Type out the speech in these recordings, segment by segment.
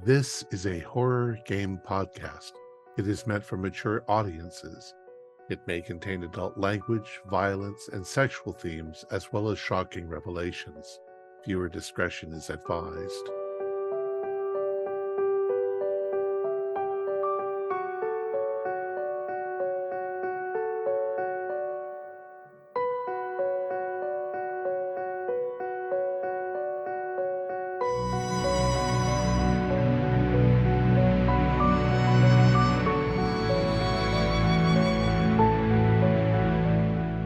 This is a horror game podcast. It is meant for mature audiences. It may contain adult language, violence, and sexual themes, as well as shocking revelations. Viewer discretion is advised.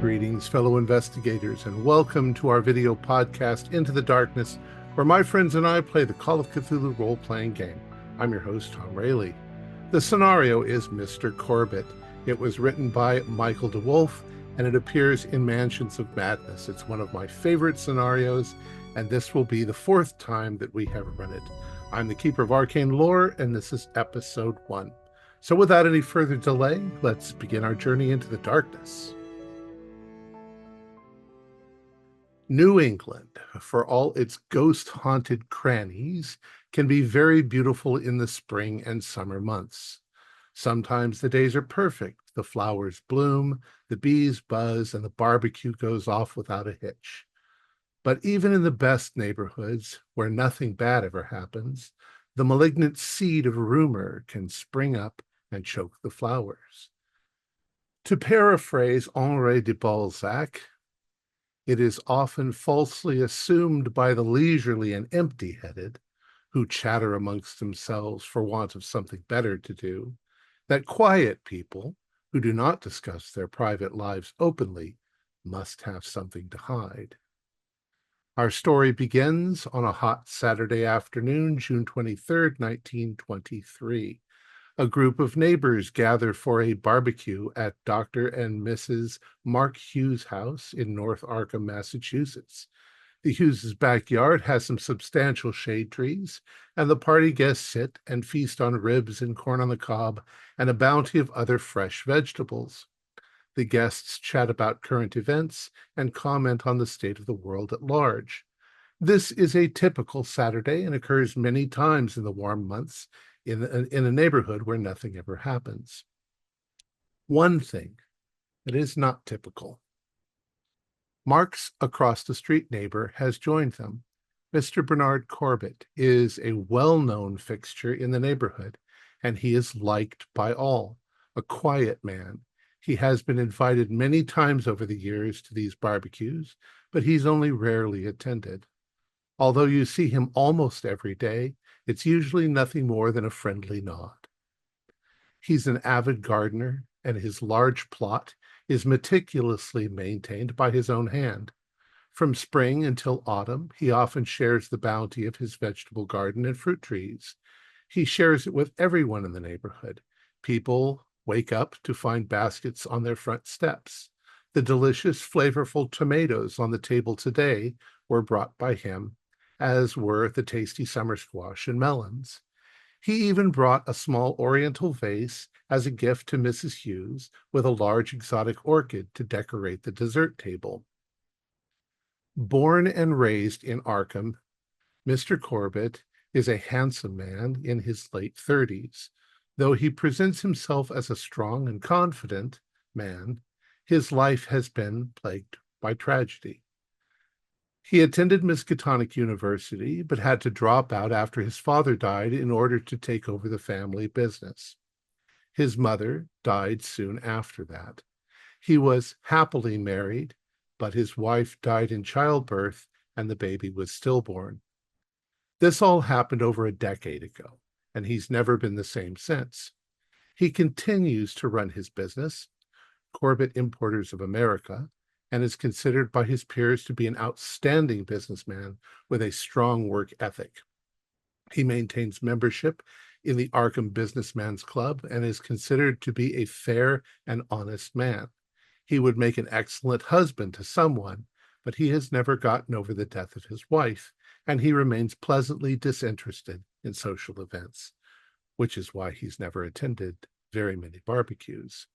Greetings, fellow investigators, and welcome to our video podcast, Into the Darkness, where my friends and I play the Call of Cthulhu role-playing game. I'm your host, Thom Raley. The scenario is Mr. Corbett. It was written by Michael DeWolfe, and it appears in Mansions of Madness. It's one of my favorite scenarios, and this will be the fourth time that we have run it. I'm the Keeper of Arcane Lore, and this is Episode 1. So without any further delay, let's begin our journey into the darkness. New England, for all its ghost-haunted crannies, can be very beautiful in the spring and summer months. Sometimes the days are perfect, the flowers bloom, the bees buzz, and the barbecue goes off without a hitch. But even in the best neighborhoods, where nothing bad ever happens, the malignant seed of rumor can spring up and choke the flowers. To paraphrase Henri de Balzac, it is often falsely assumed by the leisurely and empty-headed, who chatter amongst themselves for want of something better to do, that quiet people, who do not discuss their private lives openly, must have something to hide. Our story begins on a hot Saturday afternoon, June 23rd, 1923. A group of neighbors gather for a barbecue at Dr. and Mrs. Mark Hughes' house in North Arkham, Massachusetts. The Hughes' backyard has some substantial shade trees, and the party guests sit and feast on ribs and corn on the cob and a bounty of other fresh vegetables. The guests chat about current events and comment on the state of the world at large. This is a typical Saturday and occurs many times in the warm months in a neighborhood where nothing ever happens. One thing that is not typical. Mark's across-the-street neighbor has joined them. Mr. Bernard Corbett is a well-known fixture in the neighborhood, and he is liked by all. A quiet man. He has been invited many times over the years to these barbecues, but he's only rarely attended. Although you see him almost every day, it's usually nothing more than a friendly nod. He's an avid gardener, and his large plot is meticulously maintained by his own hand. From spring until autumn, he often shares the bounty of his vegetable garden and fruit trees. He shares it with everyone in the neighborhood. People wake up to find baskets on their front steps. The delicious, flavorful tomatoes on the table today were brought by him, as were the tasty summer squash and melons. He even brought a small oriental vase as a gift to Mrs. Hughes with a large exotic orchid to decorate the dessert table. Born and raised in Arkham, Mr. Corbett is a handsome man in his late 30s. Though he presents himself as a strong and confident man, his life has been plagued by tragedy. He attended Miskatonic University, but had to drop out after his father died in order to take over the family business. His mother died soon after that. He was happily married, but his wife died in childbirth and the baby was stillborn. This all happened over a decade ago, and he's never been the same since. He continues to run his business, Corbitt Importers of America, and is considered by his peers to be an outstanding businessman with a strong work ethic. He maintains membership in the Arkham Businessman's Club and is considered to be a fair and honest man. He would make an excellent husband to someone, but he has never gotten over the death of his wife, and he remains pleasantly disinterested in social events, which is why he's never attended very many barbecues.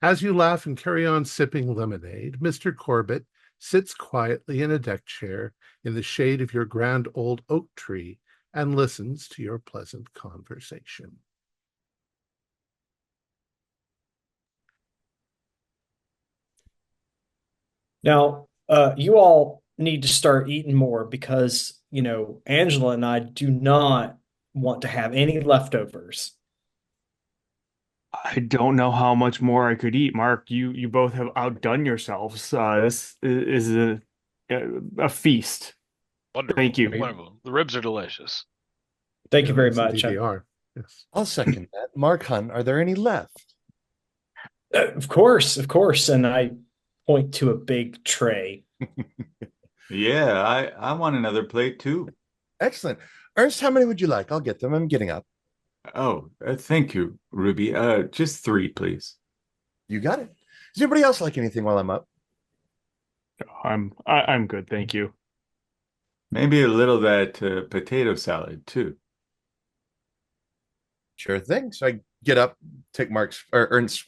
As you laugh and carry on sipping lemonade, Mr. Corbett sits quietly in a deck chair in the shade of your grand old oak tree and listens to your pleasant conversation. Now, you all need to start eating more because, Angela and I do not want to have any leftovers. I don't know how much more I could eat, Mark. You both have outdone yourselves. This is a feast. Thank Wonderful. you. Wonderful. The ribs are delicious. Thank you Yeah, very yes, much. indeed they are. Yes. I'll second that. Mark Hunt, are there any left? Of course, of course. And I point to a big tray. Yeah, I want another plate too. Excellent. Ernst, how many would you like? I'll get them. I'm getting up. Oh, thank you, Ruby. Just three, please. You got it. Does anybody else like anything while I'm up? I'm good, thank you. Maybe a little of that potato salad too. Sure thing. So I get up, take Mark's or Ernst's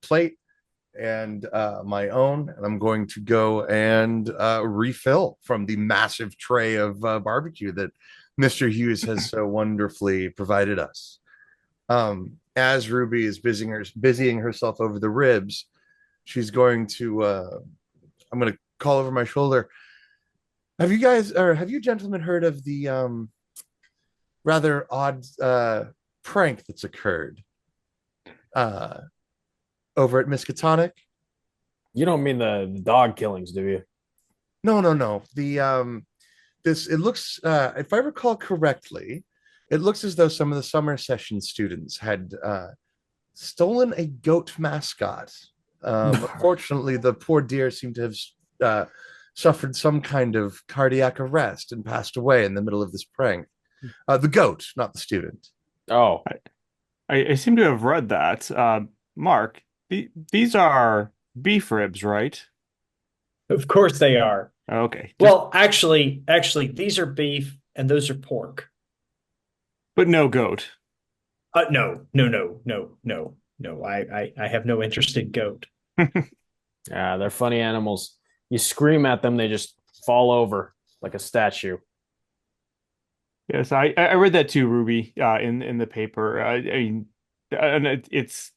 plate and my own, and I'm going to go and refill from the massive tray of barbecue that Mr. Hughes has so wonderfully provided us. As Ruby is busying herself over the ribs, she's going to I'm going to call over my shoulder. Have you gentlemen heard of the rather odd prank that's occurred uh, over at Miskatonic? You don't mean the dog killings, do you? No, no, no. The this it looks if I recall correctly, it looks as though some of the summer session students had stolen a goat mascot. Unfortunately, the poor deer seemed to have uh, suffered some kind of cardiac arrest and passed away in the middle of this prank. The goat, not the student. Oh, I seem to have read that. Mark, these are beef ribs, right? Of course they are. Okay, just Well, actually, these are beef and those are pork. but no goat. No, no, no, no, no, no. I have no interest in goat. yeah, they're funny animals. You scream at them, they just fall over like a statue. Yes, I read that too, Ruby, in the paper. I mean, and it's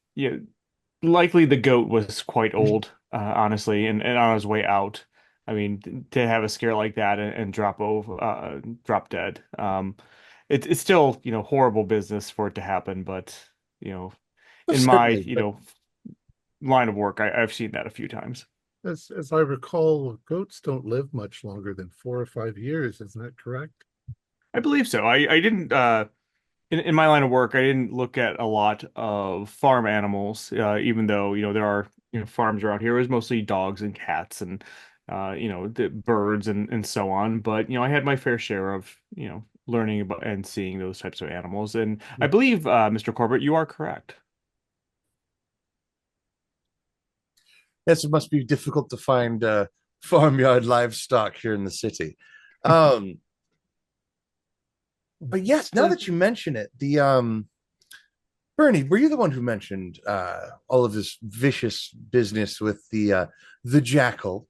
likely the goat was quite old, honestly, and on his way out. I mean, to have a scare like that and drop dead. It's still, horrible business for it to happen, but you know, Oh, in my, certainly, but line of work, I've seen that a few times. As I recall, goats don't live much longer than 4 or 5 years. Isn't that correct? I believe so. I didn't in my line of work, I didn't look at a lot of farm animals, even though, there are, farms around here. It was mostly dogs and cats and, the birds and so on. But, I had my fair share of, learning about and seeing those types of animals. And I believe, Mr. Corbett, you are correct. yes, it must be difficult to find farmyard livestock here in the city. Um, but yes, now that you mention it, the Bernie, were you the one who mentioned all of this vicious business with the jackal?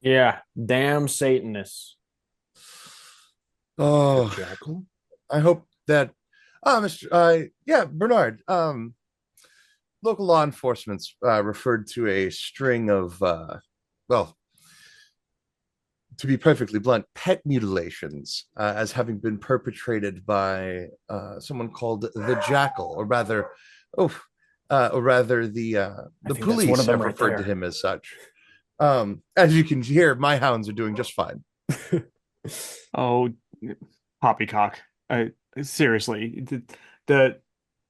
Yeah, damn Satanists. The Oh, jackal? I hope that Mr. Yeah, Bernard. Local law enforcement's referred to a string of well, to be perfectly blunt, pet mutilations as having been perpetrated by someone called the Jackal, oh, or rather I the think that's one police of them have right referred to there. him as such. As you can hear, my hounds are doing just fine. Oh, poppycock. Seriously, the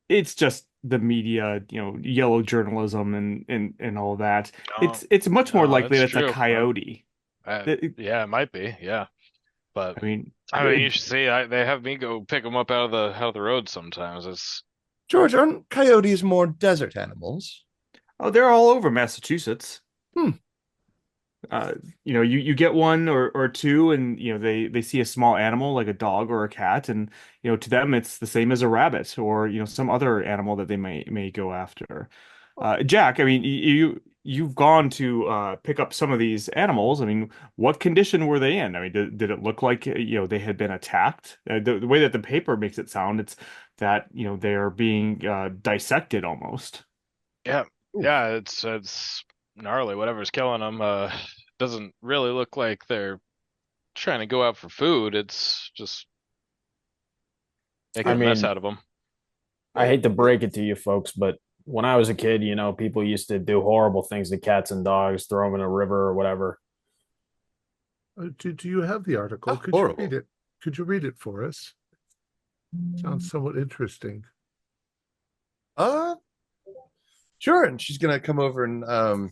it's just the media, yellow journalism and all that. No, It's much more no, likely that's that's a true. coyote. Yeah, it might be. Yeah, but I mean, I mean, you should see. They have me go pick them up out of the road sometimes. It's George, aren't coyotes more desert animals? oh, they're all over Massachusetts. Hmm. Uh, you get one or two, and they see a small animal like a dog or a cat, and to them it's the same as a rabbit or some other animal that they may go after. Jack, I mean, you've gone to pick up some of these animals. I mean, what condition were they in? I mean, did it look like they had been attacked? The way that the paper makes it sound, it's that they are being dissected almost. Yeah, Oof. yeah, it's gnarly. Whatever's killing them doesn't really look like they're trying to go out for food. It's just making I a mess mean, out of them. I hate to break it to you folks, but when I was a kid, people used to do horrible things to cats and dogs, throw them in a river or whatever. Do you have the article? How Could you read horrible. it? Could you read it for us? Sounds somewhat interesting. Uh, sure. And she's gonna come over and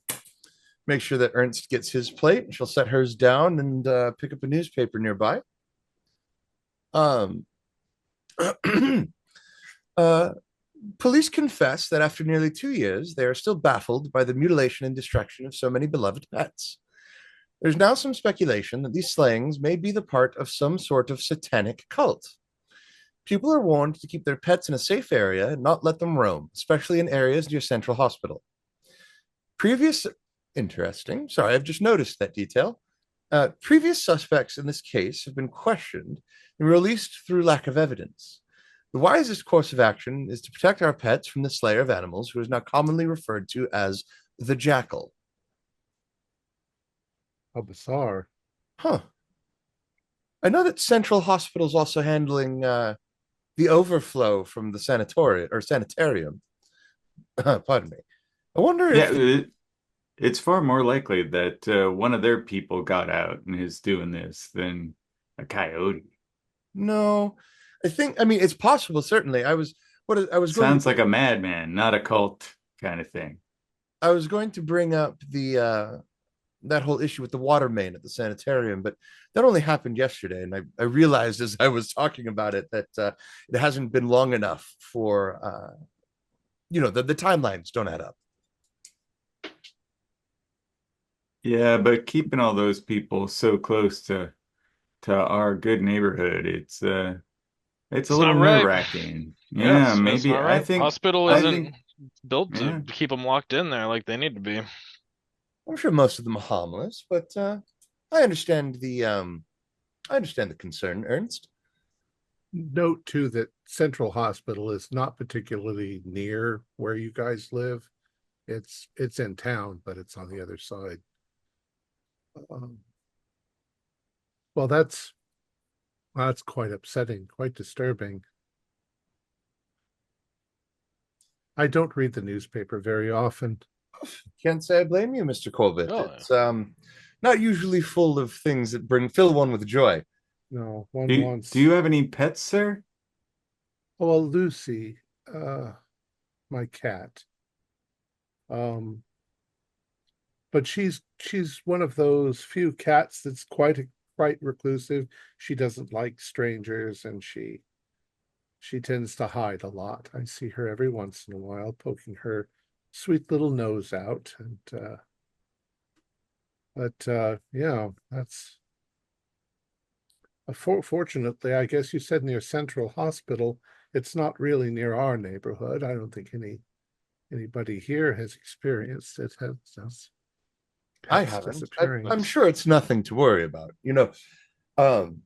make sure that Ernst gets his plate. And she'll set hers down and pick up a newspaper nearby. Um, uh, Police confess that after nearly 2 years, they are still baffled by the mutilation and destruction of so many beloved pets. There's now some speculation that these slayings may be the part of some sort of satanic cult. People are warned to keep their pets in a safe area and not let them roam, especially in areas near Central Hospital. Previous, interesting, sorry, I've just noticed that detail. Previous suspects in this case have been questioned and released through lack of evidence. The wisest course of action is to protect our pets from the slayer of animals, who is now commonly referred to as the jackal. How bizarre. Huh. I know that Central Hospital is also handling the overflow from the sanitarium. Pardon me. I wonder Yeah, if it's far more likely that one of their people got out and is doing this than a coyote. no. I mean, it's possible. Certainly, I was going to Sounds like a madman, not a cult kind of thing. I was going to bring up the that whole issue with the water main at the sanitarium, but that only happened yesterday, and I realized as I was talking about it that it hasn't been long enough for the timelines don't add up. Yeah, but keeping all those people so close to our good neighborhood, it's a It's little not right. nerve-wracking. Yeah, Yeah, it's maybe not right. Hospital I isn't think built yeah. to keep them locked in there like they need to be. I'm sure most of them are harmless, but I understand the concern, Ernst. Note too that Central Hospital is not particularly near where you guys live. It's in town, but it's on the other side. Um, well, that's quite upsetting, quite disturbing. I don't read the newspaper very often. Can't say I blame you, Mr. Corbett. Really? It's not usually full of things that fill one with joy. No, one Do wants. you have any pets, sir? Oh, well, Lucy, my cat. But she's one of those few cats that's quite reclusive. She doesn't like strangers, and she tends to hide a lot. I see her every once in a while poking her sweet little nose out, and yeah, that's fortunately, I guess you said near Central Hospital. It's not really near our neighborhood. I don't think anybody here has experienced it. Has I pets haven't. disappearing. I'm sure it's nothing to worry about. Um,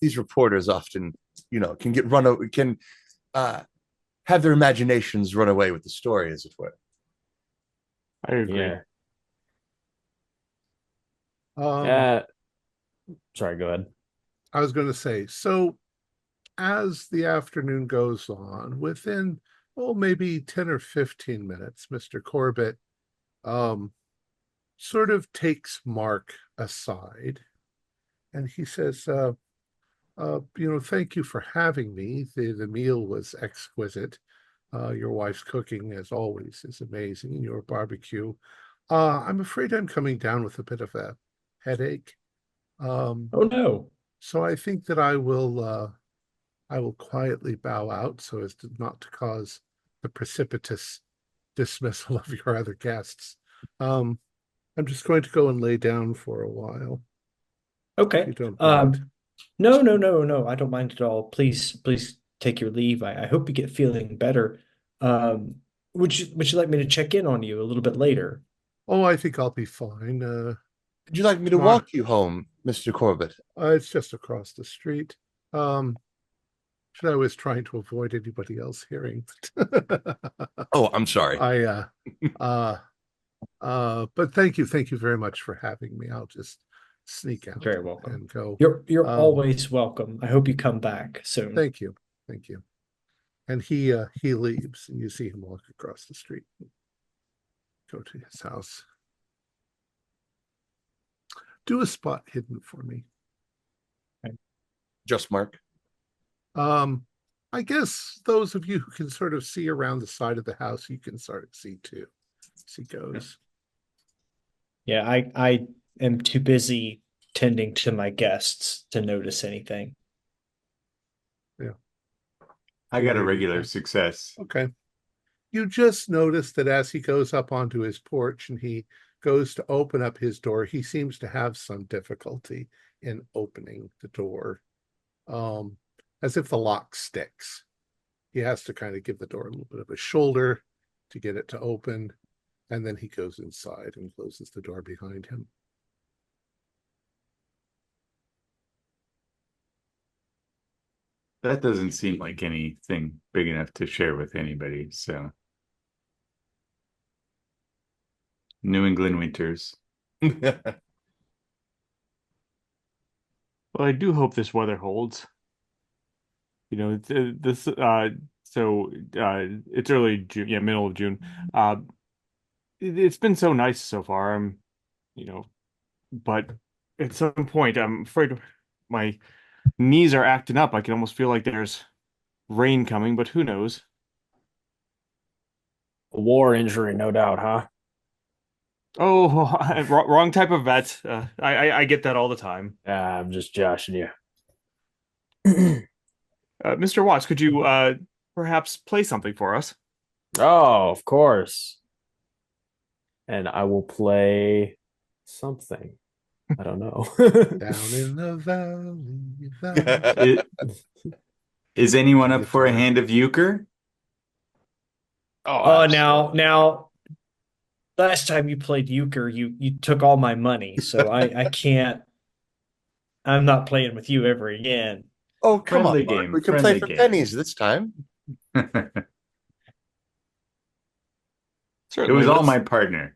these reporters often, can can uh, have their imaginations run away with the story, as it were. I agree. Yeah. Um, Sorry, go ahead. I was going to say, so as the afternoon goes on, within maybe 10 or 15 minutes, Mr. Corbett um sort of takes Mark aside and he says, thank you for having me. The meal was exquisite. Your wife's cooking, as always, is amazing. Your barbecue. I'm afraid I'm coming down with a bit of a headache. Oh no. So I think that I will quietly bow out so as not to cause the precipitous dismissal of your other guests. I'm just going to go and lay down for a while, if Okay. you don't mind. No, no, no, no. I don't mind at all. Please, please take your leave. I hope you get feeling better. Um, Would you like me to check in on you a little bit later? Oh, I think I'll be fine. Would you like me to Tomorrow- walk you home, Mr. Corbett? It's just across the street. I was trying to avoid anybody else hearing. Oh, I'm sorry. But thank you very much for having me. I'll just sneak out Very welcome. and go. You're always welcome. I hope you come back soon. Thank you. And he leaves, and you see him walk across the street, go to his house. Do a spot hidden for me. Just Mark. I guess those of you who can sort of see around the side of the house, you can sort of see too. As he goes. Yeah, I am too busy tending to my guests to notice anything. I got a regular success. Okay. You just notice that as he goes up onto his porch and he goes to open up his door, he seems to have some difficulty in opening the door. As if the lock sticks. He has to kind of give the door a little bit of a shoulder to get it to open. And then he goes inside and closes the door behind him. That doesn't seem like anything big enough to share with anybody, so. New England winters. Well, I do hope this weather holds. You know, it's early June, yeah, middle of June. It's been so nice so far. But at some point, I'm afraid my knees are acting up. I can almost feel like there's rain coming, but who knows? A war injury, no doubt, huh? Oh, wrong type of vet. I get that all the time. I'm just joshing you. Mr. Watts, could you perhaps play something for us? Oh, of course. And I will play something. I don't know. Down in the valley. Is anyone up for a hand of euchre? Oh, now, last time you played euchre, you took all my money, so I can't. I'm not playing with you ever again. Oh, come Friendly on, Mark. game, We can play friendly for game. pennies this time. It Certainly. was all my partner.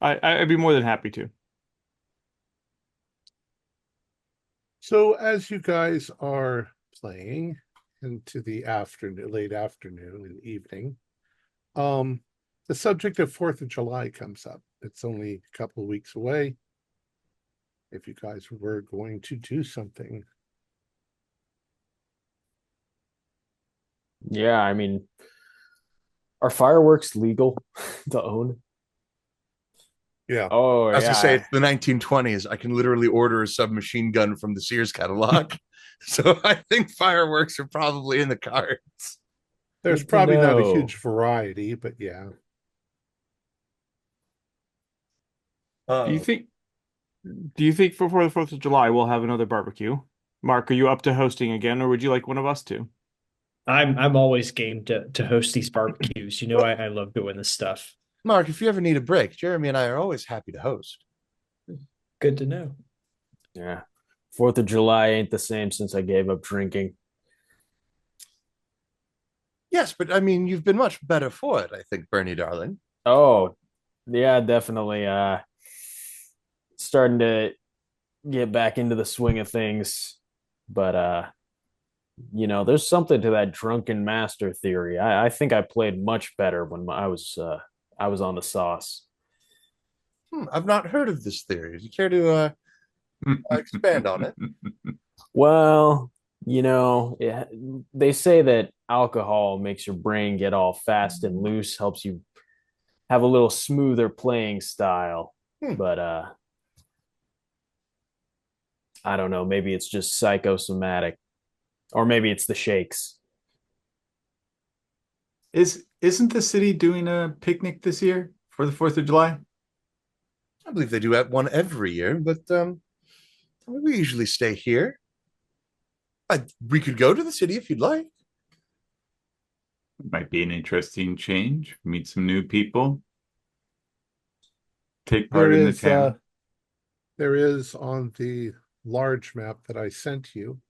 I'd be more than happy to. So as you guys are playing into the afternoon, late afternoon and evening, the subject of 4th of July comes up. It's only a couple of weeks away. If you guys were going to do something. Yeah, I mean, are fireworks legal to own? Yeah. Oh, As I say, yeah. it's the 1920s. I can literally order a submachine gun from the Sears catalog. So I think fireworks are probably in the cards. There's Good to probably not a know. huge variety, but yeah. Do you think for the 4th of July we'll have another barbecue? Mark, are you up to hosting again, or would you like one of us to? I'm always game to host these barbecues. You know, I love doing this stuff. Mark, if you ever need a break, Jeremy and I are always happy to host. Good to know. Yeah. 4th of July ain't the same since I gave up drinking. Yes, but I mean, you've been much better for it, I think, Bernie, darling. Oh, yeah, definitely. Starting to get back into the swing of things. But there's something to that drunken master theory. I think I played much better when I was on the sauce. I've not heard of this theory. Do you care to expand on it? Well, they say that alcohol makes your brain get all fast and loose, helps you have a little smoother playing style. But I don't know, maybe it's just psychosomatic, or maybe it's the shakes. Isn't the city doing a picnic this year for the 4th of July? I believe they do have one every year, but we usually stay here. We could go to the city if you'd like. Might be an interesting change. Meet some new people. Take There part in the is town. there is on the large map that I sent you,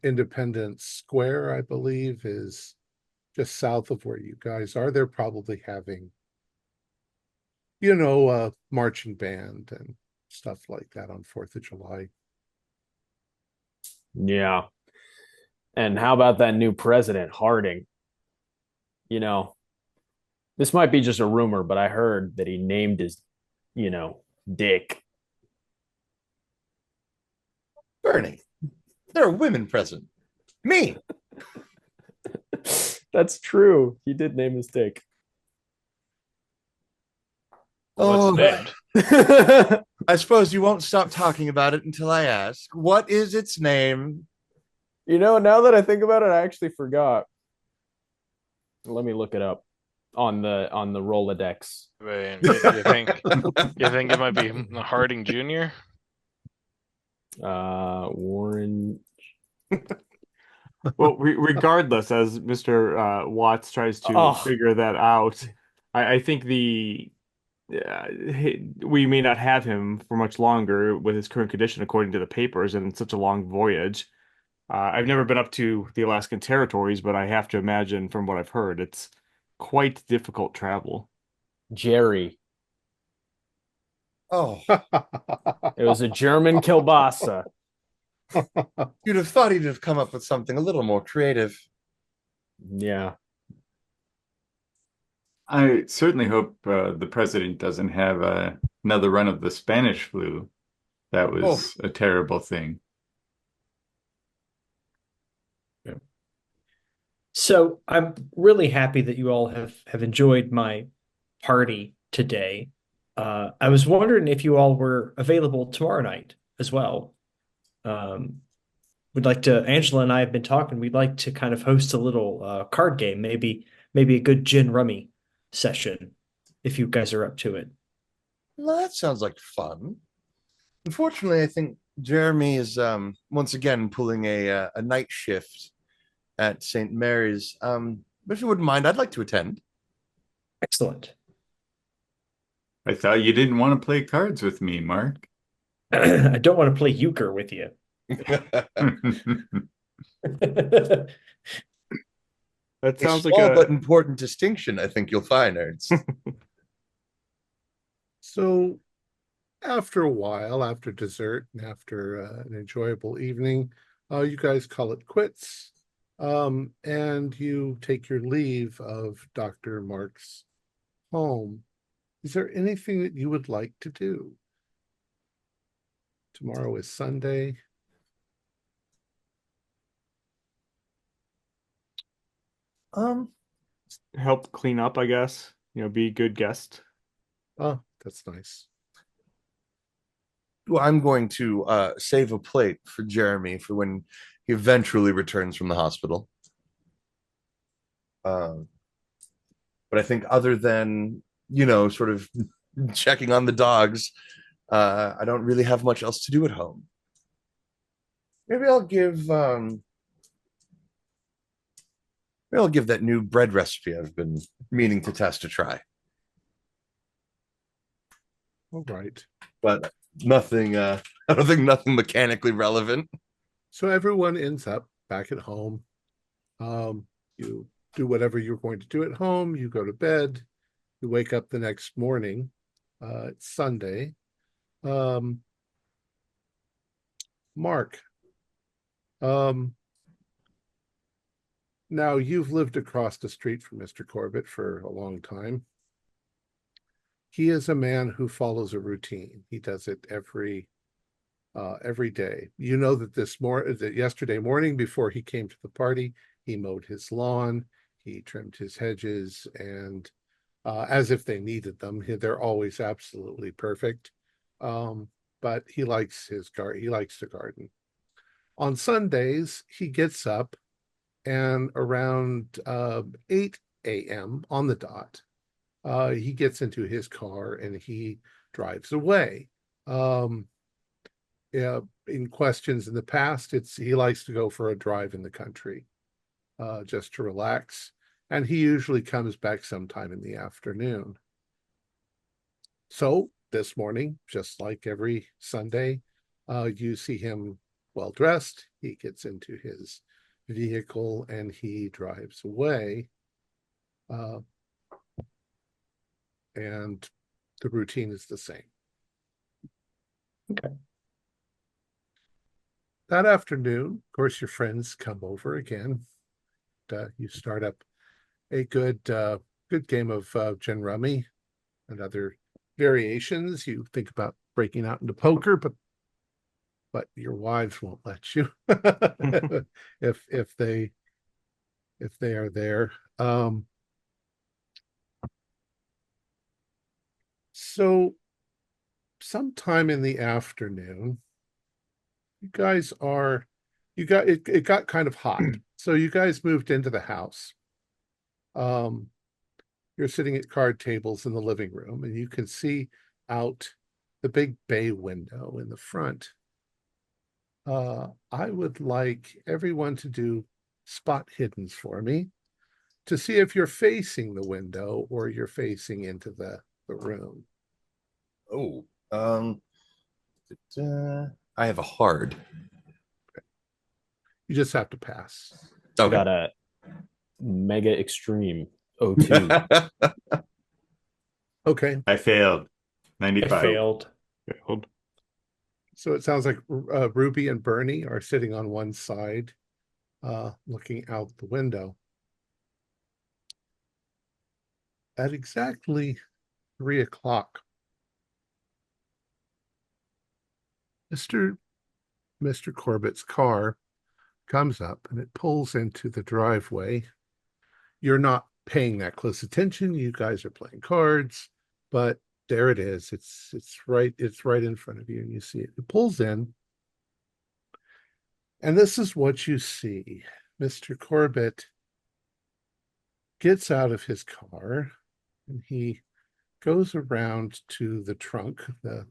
Independence Square, I believe, is just south of where you guys are. They're probably having, marching band and stuff like that on 4th of July. Yeah. And how about that new president, Harding? You know, this might be just a rumor, but I heard that he named his, dick. Bernie, there are women present. Me. That's true. He did name his dick. What's Oh, named? I suppose you won't stop talking about it until I ask. What is its name? Now that I think about it, I actually forgot. Let me look it up on the Rolodex. Wait, you think it might be Harding Jr.? Warren. Well, regardless, as Mr. Watts tries to figure that out, I think we may not have him for much longer with his current condition, according to the papers, and it's such a long voyage. I've never been up to the Alaskan territories, but I have to imagine from what I've heard, it's quite difficult travel. Jerry. Oh, It was a German kielbasa. you'd have thought he'd have come up with something a little more creative. Yeah. I certainly hope the president doesn't have another run of the Spanish flu. That was a terrible thing. So I'm really happy that you all have enjoyed my party today. I was wondering if you all were available tomorrow night as well. Angela and I have been talking. We'd like to kind of host a little card game, maybe a good gin rummy session, if you guys are up to it. Well, that sounds like fun. Unfortunately, I think Jeremy is once again pulling a night shift at St. Mary's. But if you wouldn't mind, I'd like to attend. Excellent. I thought you didn't want to play cards with me, Mark. I don't want to play euchre with you. That sounds a like small a but important distinction, I think you'll find, Ernst. So after a while, after dessert and after an enjoyable evening, you guys call it quits, and you take your leave of Dr. Mark's home. Is there anything that you would like to do? Tomorrow is Sunday. help clean up, I guess. Be a good guest. Oh, that's nice. Well, I'm going to save a plate for Jeremy for when he eventually returns from the hospital. But I think other than, sort of checking on the dogs, I don't really have much else to do at home. Maybe I'll give that new bread recipe I've been meaning to test a try. All right. But nothing, I don't think nothing mechanically relevant. So everyone ends up back at home. You do whatever you're going to do at home. You go to bed. You wake up the next morning. It's Sunday. Mark, now you've lived across the street from Mr. Corbett for a long time. He is a man who follows a routine. He does it every day. You know that that yesterday morning before he came to the party, he mowed his lawn, he trimmed his hedges, and as if they needed them. They're always absolutely perfect. But he likes his garden. He likes to garden. On Sundays, he gets up and around 8 a.m. on the dot, he gets into his car and he drives away. In questions in the past, he likes to go for a drive in the country, just to relax. and he usually comes back sometime in the afternoon. So this morning, just like every Sunday, you see him well dressed. He gets into his vehicle and he drives away. And the routine is the same. Okay. That afternoon, of course, your friends come over again. You start up a good game of gin rummy and other variations. You think about breaking out into poker, but your wives won't let you if they are there. So sometime in the afternoon, it got kind of hot. So you guys moved into the house. You're sitting at card tables in the living room, and you can see out the big bay window in the front. I would like everyone to do spot hiddens for me to see if you're facing the window or you're facing into the room. Oh, I have a hard. You just have to pass. I Okay. got a mega extreme 02. Okay. I failed. I 95. failed. So it sounds like Ruby and Bernie are sitting on one side, looking out the window. At exactly 3:00, Mr. Corbett's car comes up and it pulls into the driveway. You're not paying that close attention. You guys are playing cards, but there it is. It's right in front of you, and you see it. It pulls in, and this is what you see. Mr. Corbett gets out of his car and he goes around to the trunk, the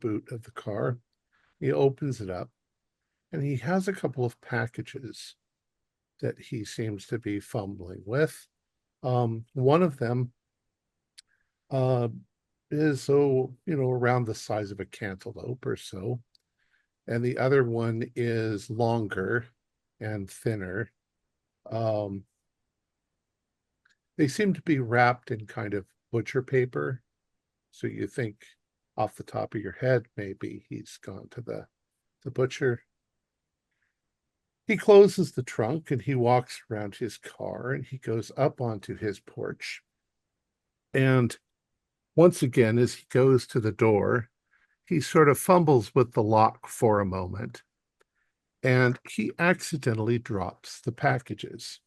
boot of the car. He opens it up and he has a couple of packages that he seems to be fumbling with. One of them is around the size of a cantaloupe or so, and the other one is longer and thinner. They seem to be wrapped in kind of butcher paper, so you think off the top of your head maybe he's gone to the butcher. He closes the trunk and he walks around his car and he goes up onto his porch. And once again, as he goes to the door, he sort of fumbles with the lock for a moment and he accidentally drops the packages.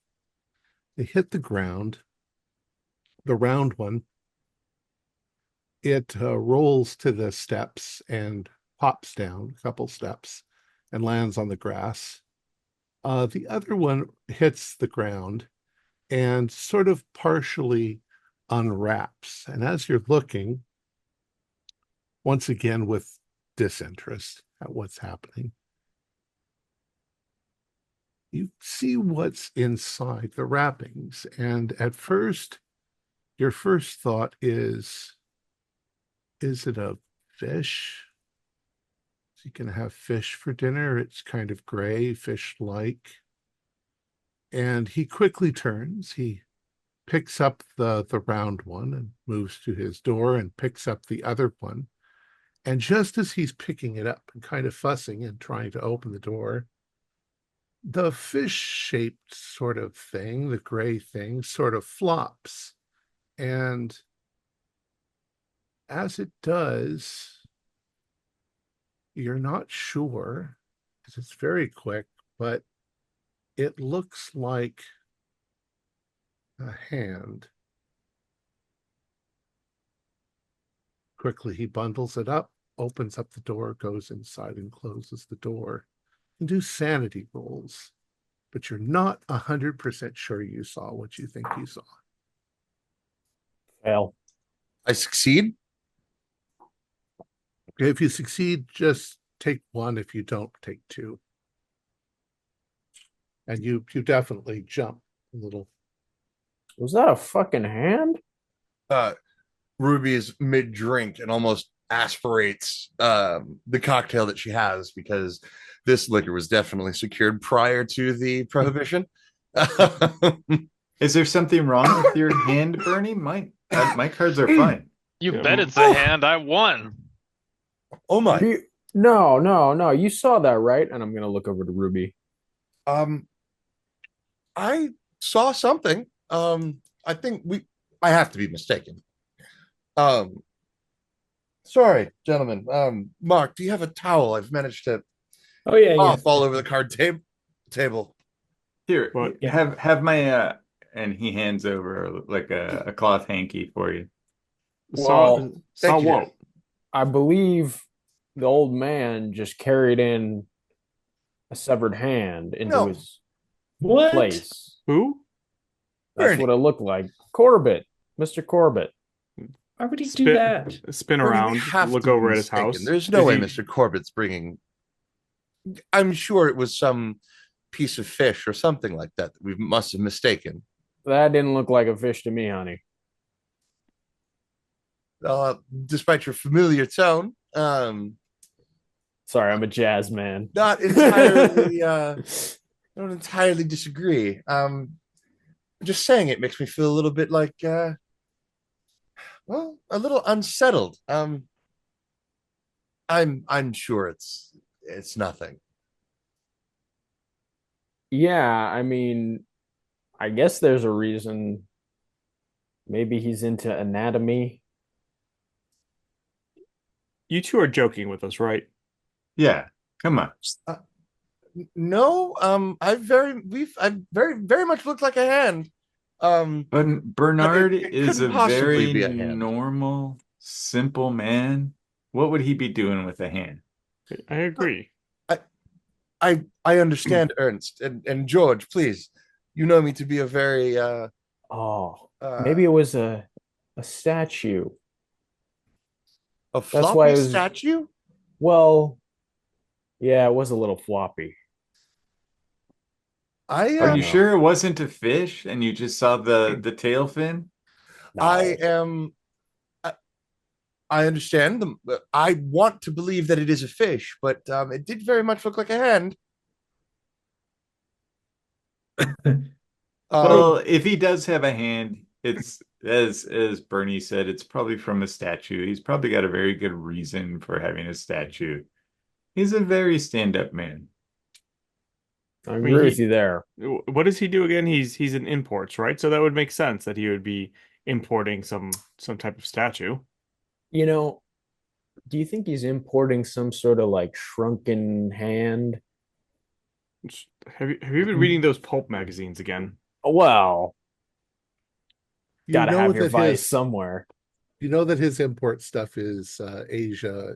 They hit the ground, the round one. It rolls to the steps and pops down a couple steps and lands on the grass. The other one hits the ground and sort of partially unwraps. And as you're looking, once again with disinterest at what's happening, you see what's inside the wrappings. And at first, your first thought is it a fish? Is he going to have fish for dinner? It's kind of gray, fish-like. And he quickly turns. He picks up the round one and moves to his door and picks up the other one. And just as he's picking it up and kind of fussing and trying to open the door, the fish-shaped sort of thing, the gray thing, sort of flops. And as it does, you're not sure, because it's very quick, but it looks like a hand. Quickly, he bundles it up, opens up the door, goes inside and closes the door. And do sanity rolls, but you're not 100% sure you saw what you think you saw. Fail. I succeed. If you succeed, just take one. If you don't, take two. And you definitely jump a little Was that a fucking hand? Uh, Ruby is mid drink and almost aspirates the cocktail that she has because this liquor was definitely secured prior to the prohibition. Is there something wrong with your hand, Bernie? My cards are fine. You Yeah, bet it's a hand. I won. Oh my. No. You saw that, right? And I'm gonna look over to Ruby. Um, I saw something. I think I have to be mistaken. Um, sorry, gentlemen. Mark, do you have a towel? I've managed to Oh yeah, yeah. off all over the card table. Here, What? Yeah. have my and he hands over like a cloth hanky for you. Saw Well, saw thank you, what? I believe the old man just carried in a severed hand into No. his What? place. Who? That's Bernie. what it looked like. Corbett, Mr. Corbett. Why would he do Spin that? spin Bernie, we around, have look to be over at his mistaken. house. There's no Is way he- Mr. Corbett's bringing. I'm sure it was some piece of fish or something like that we must have mistaken. That didn't look like a fish to me, honey. Despite your familiar tone, Sorry, I'm a jazz man. not entirely. I don't entirely disagree. Just saying it makes me feel a little bit like, well, a little unsettled. I'm sure it's nothing. Yeah, I mean, I guess there's a reason. Maybe he's into anatomy. You two are joking with us, right? Yeah, come on. No, I very much looked like a hand. But But Bernard it is couldn't a possibly very be a hand. normal, simple man. What would he be doing with a hand? I agree. I understand, Ernst and George. Please, you know me to be a very Oh, uh, maybe it was a statue. a That's why floppy it was, statue. well, yeah, it was a little floppy. I Are I you um know. sure it wasn't a fish and you just saw the tail fin? I No. am I understand them. I want to believe that it is a fish, but it did very much look like a hand. Well, if he does have a hand, it's as Bernie said, it's probably from a statue. He's probably got a very good reason for having a statue. He's a very stand-up man. I mean, agree with you there. What does he do again? He's in imports, right? So that would make sense that he would be importing some type of statue. You know, do you think he's importing some sort of like shrunken hand? Have you been reading those pulp magazines again? Well, You gotta know have your that vice his somewhere. you know that his import stuff is Asia,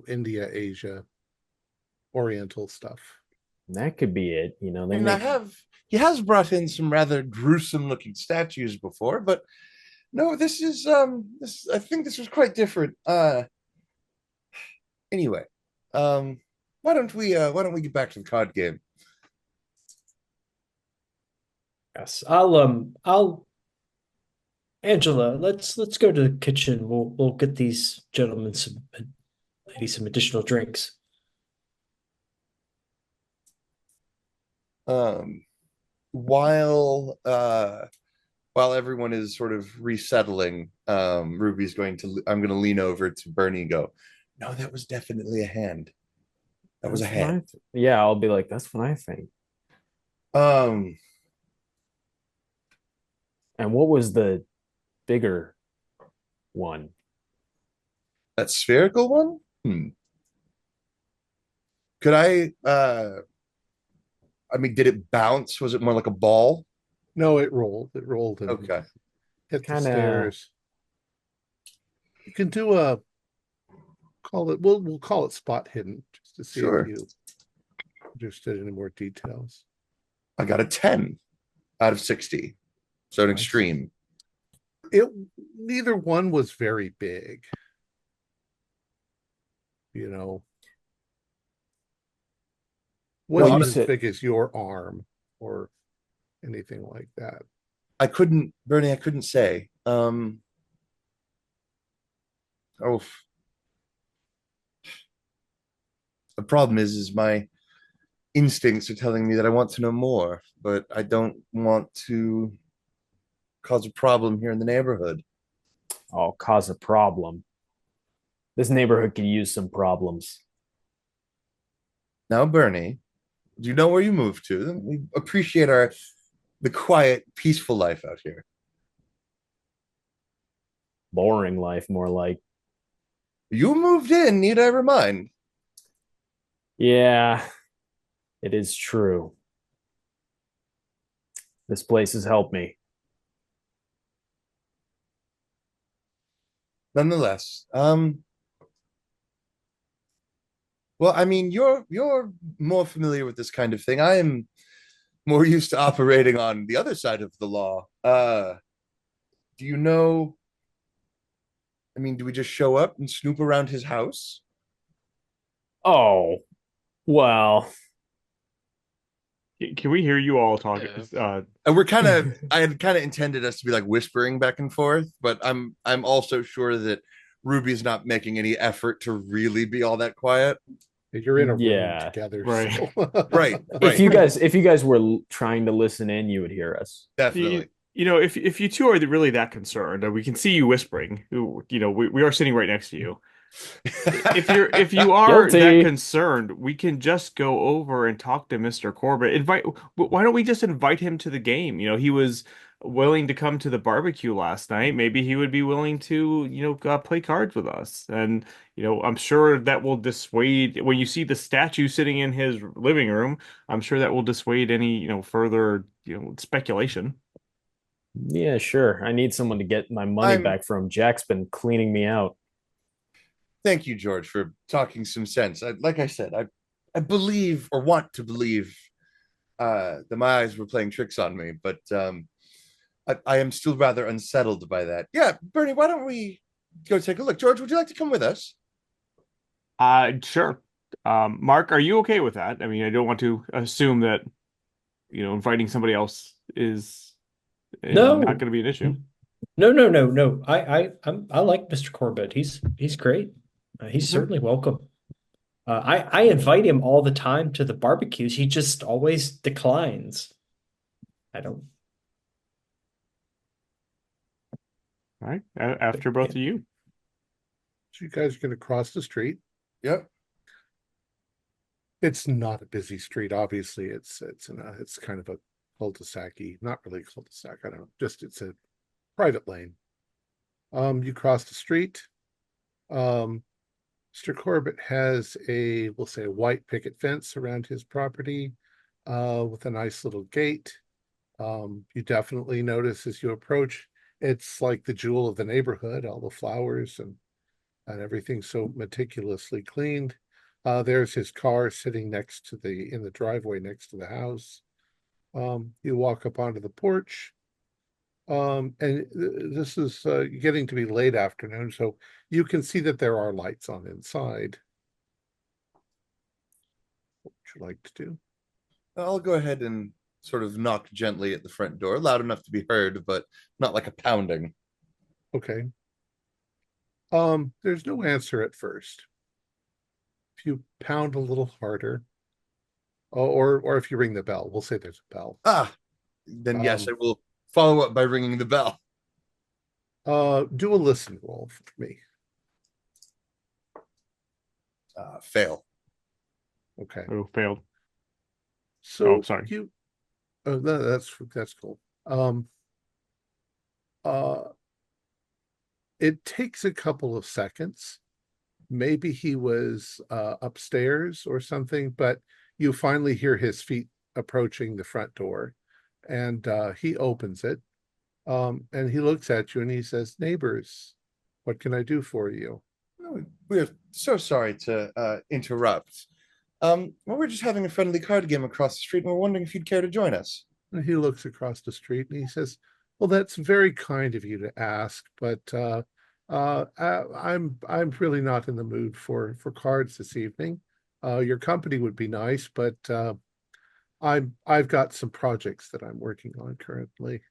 India, Asia, Oriental stuff. That could be it. You know, they And make he has brought in some rather gruesome looking statues before, but no, this I think this was quite different. Anyway, why don't we get back to the card game? Yes. I'll Angela, let's go to the kitchen. We'll get these gentlemen ladies some additional drinks. Um while everyone is sort of resettling, Ruby's I'm gonna lean over to Bernie and go, no, that was definitely a hand. That was a that's what hand. yeah, I'll be like, that's what I think. Um, And what was the bigger one? that spherical one? Could I mean, did it bounce? Was it more like a ball? No, it rolled. It rolled and Okay. hit the Kinda- stairs. You can do a call it. We'll call it spot hidden just to see Sure. if you interested in any more details. I got a 10 out of 60. So an Nice. extreme. Neither one was very big. Well, Wasn't you as said- big as your arm or anything like that. Bernie, I couldn't say. Oh, the problem is my instincts are telling me that I want to know more, but I don't want to cause a problem here in the neighborhood. I'll cause a problem. This neighborhood could use some problems. Now, Bernie, do you know where you moved to? We appreciate the quiet, peaceful life out here. Boring life, more like. You moved in, need I remind? Yeah, it is true. This place has helped me. Nonetheless, well, I mean, you're more familiar with this kind of thing. I am more used to operating on the other side of the law. Do you know? I mean, do we just show up and snoop around his house? Oh, well, Can we hear you all talking? And I had kind of intended us to be like whispering back and forth, but I'm also sure that Ruby's not making any effort to really be all that quiet. You're in a room Yeah, together, right. so. Right. if you guys were trying to listen in, you would hear us. Definitely. You know, if you two are really that concerned, we can see you whispering. We are sitting right next to you. If you are that Guilty. concerned, we can just go over and talk to Mr. Corbett. Why don't we just invite him to the game? He was willing to come to the barbecue last night. Maybe he would be willing to, play cards with us. And, I'm sure that will dissuade when you see the statue sitting in his living room, I'm sure that will dissuade any, further, speculation. Yeah, sure. I need someone to get my money I'm back from. Jack's been cleaning me out. Thank you, George, for talking some sense. Like I said, I believe or want to believe that my eyes were playing tricks on me, but I am still rather unsettled by that. Yeah, Bernie, why don't we go take a look? George, would you like to come with us? Sure. Mark, are you okay with that? I mean, I don't want to assume that, inviting somebody else is No. not going to be an issue. No. I like Mr. Corbett. He's great. He's Mhm. certainly welcome. I invite him all the time to the barbecues. He just always declines. I don't. All right. After both of you. So you guys are going to cross the street. Yep. It's not a busy street, obviously. It's kind of a cul-de-sac, not really a cul-de-sac. I don't know. Just it's a private lane. You cross the street. Mr. Corbett has we'll say a white picket fence around his property, with a nice little gate. You definitely notice as you approach, it's like the jewel of the neighborhood, all the flowers and everything so meticulously cleaned. There's his car sitting in the driveway next to the house. You walk up onto the porch. And this is getting to be late afternoon, so you can see that there are lights on inside. What would you like to do? I'll go ahead and sort of knock gently at the front door, loud enough to be heard, but not like a pounding. Okay. There's no answer at first. If you pound a little harder, or if you ring the bell, we'll say there's a bell. Then yes, I will follow up by ringing the bell. Do a listen roll for me. Fail. Okay. Oh, failed. So Oh, sorry. That's cool. It takes a couple of seconds. Maybe he was upstairs or something, but you finally hear his feet approaching the front door, and he opens it. And he looks at you and he says, "Neighbors, what can I do for you?" We're so sorry to interrupt. Well, we're just having a friendly card game across the street, and we're wondering if you'd care to join us. And he looks across the street and he says, "Well, that's very kind of you to ask, but I'm really not in the mood for cards this evening. Your company would be nice, but I've got some projects that I'm working on currently."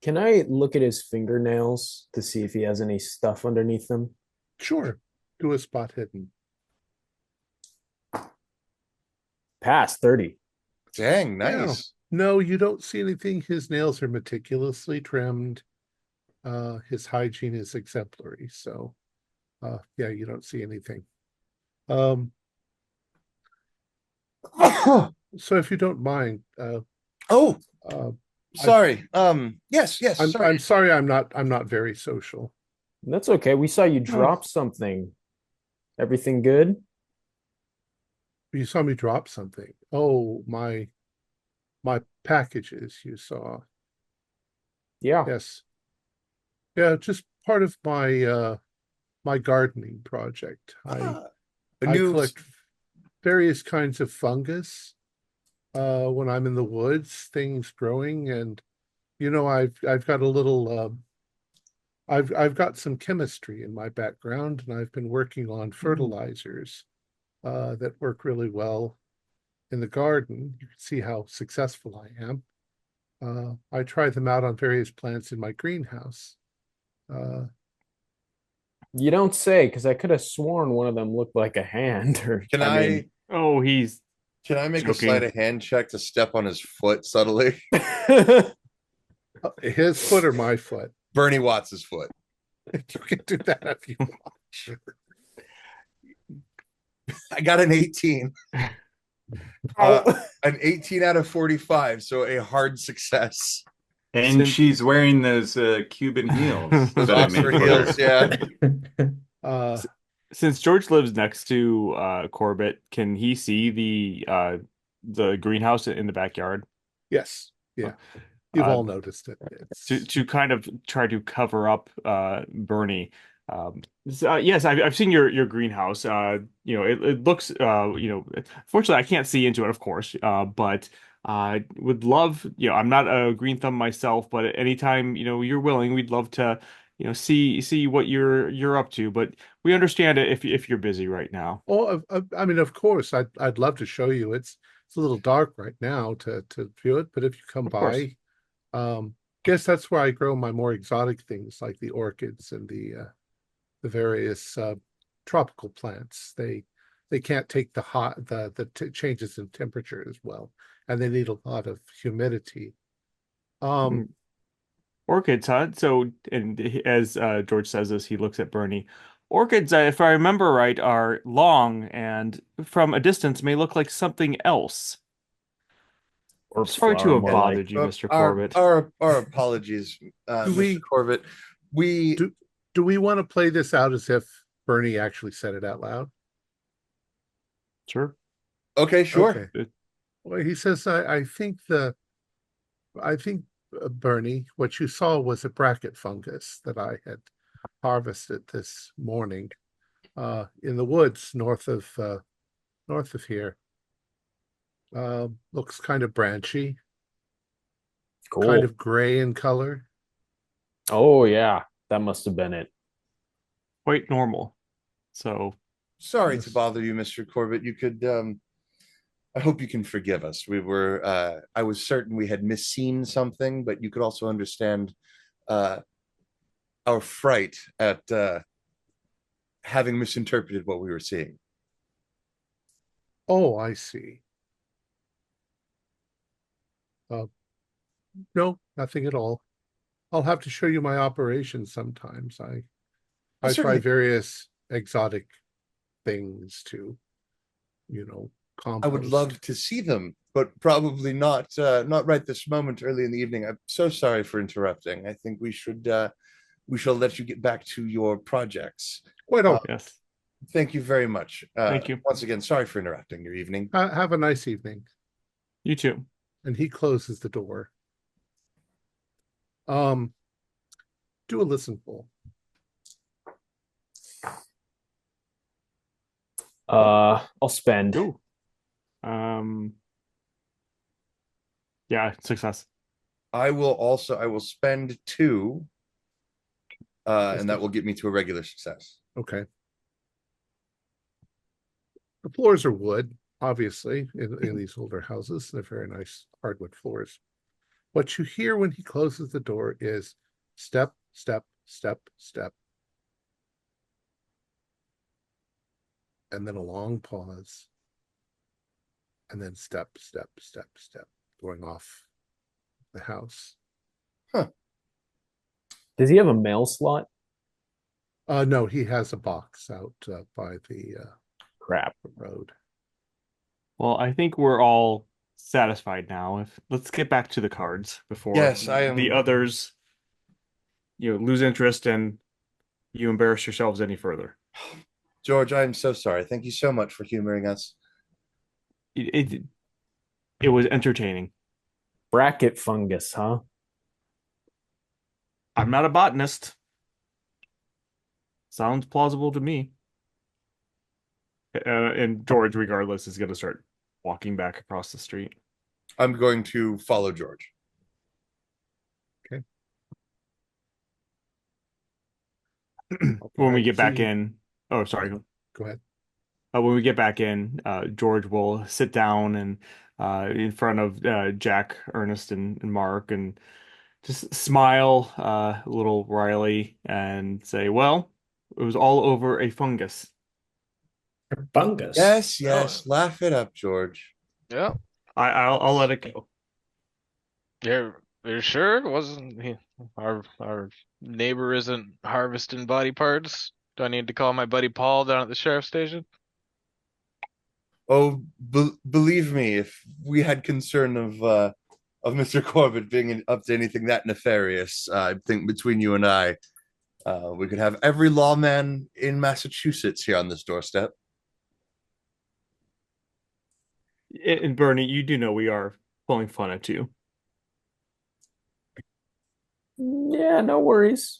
Can I look at his fingernails to see if he has any stuff underneath them? Sure. Do a spot hidden. Pass 30. Dang, Yeah. nice. No, you don't see anything. His nails are meticulously trimmed. His hygiene is exemplary. So, yeah, you don't see anything. So if you don't mind, Oh, uh, sorry. Yes, I'm sorry. sorry I'm not very social. That's okay. We saw you drop something. Everything good? You saw me drop something. Oh, my packages you saw. Yeah. Yes. Yeah, just part of my my gardening project. A I new collect various kinds of fungus when I'm in the woods, things growing, and I've got a little I've got some chemistry in my background, and I've been working on fertilizers that work really well in the garden. You can see how successful I am. I try them out on various plants in my greenhouse. You don't say, because I could have sworn one of them looked like a hand. Or Can I mean, Oh, he's can I make a joking. sleight of hand check to step on his foot subtly? His foot or my foot? Bernie Watts' foot. You can do that if you want. I got an 18. An 18 out of 45, so a hard success. And Since- she's wearing those Cuban heels Those that I made Oxford for heels, her. yeah. Since George lives next to Corbett, can he see the greenhouse in the backyard? Yes. Yeah. You've Uh, all noticed it. to kind of try to cover up Bernie. Yes, I've seen your greenhouse. It looks fortunately I can't see into it, of course. But would love, I'm not a green thumb myself, but anytime, you're willing, we'd love to, see what you're up to. But we understand it if you're busy right now. Oh, I mean, of course, I'd love to show you. It's a little dark right now to view it, but if you come Of course. by, guess that's where I grow my more exotic things like the orchids and the various tropical plants. They can't take the hot the changes in temperature as well, and they need a lot of humidity. Orchids, huh? So, and as George says this, he looks at Bernie. Orchids, if I remember right, are long and from a distance may look like something else. or Sorry to flower have more bothered like. you, Mr. Our, Corbett. our apologies, Mr. Corbett. We Do we want to play this out as if Bernie actually said it out loud? Sure. okay, sure. Okay. Well, he says, I think Bernie, what you saw was a bracket fungus that I had harvested this morning in the woods north of here. Looks kind of branchy, Cool. kind of gray in color. Oh yeah, that must have been it. Quite normal. So, Sorry Yes. to bother you, Mr. Corbett. You could I hope you can forgive us. We were I was certain we had misseen something, but you could also understand our fright at having misinterpreted what we were seeing. Oh, I see. No, nothing at all. I'll have to show you my operations sometimes. I try Certainly. various exotic things to, I would compost. love to see them, but probably not right this moment early in the evening. I'm so sorry for interrupting. I think we shall let you get back to your projects. Wait, oh, yes. Thank you very much. Thank you. Once again, sorry for interrupting your evening. have a nice evening. You too. And he closes the door. Do a listen roll. I'll spend. Ooh. Yeah, success. I will spend 2, and that will get me to a regular success. Okay. The floors are wood, obviously, in these older houses. They're very nice hardwood floors. What you hear when he closes the door is step, step, step, step. And then a long pause. And then step, step, step, step, going off the house. Does he have a mail slot? No, he has a box out by the Crap. road. Well, I think we're all satisfied now. Let's get back to the cards before Yes, I am. the others, lose interest and you embarrass yourselves any further. George, I'm so sorry. Thank you so much for humoring us. It was entertaining. Bracket fungus, huh? I'm not a botanist. Sounds plausible to me. And George, regardless, is going to start walking back across the street. I'm going to follow George. Okay. When we get back in, oh, sorry. Go ahead. When we get back in, George will sit down and in front of Jack, Ernest, and Mark, and just smile a little wryly and say, "Well, it was all over a fungus." Fungus. Yes. Laugh it up, George. Yeah. I'll let it go. You're sure it wasn't our neighbor isn't harvesting body parts? Do I need to call my buddy Paul down at the sheriff's station? Oh, believe me, if we had concern of Mr. Corbett being up to anything that nefarious, I think between you and I, we could have every lawman in Massachusetts here on this doorstep. And Bernie, you do know we are pulling fun at you. Yeah, no worries.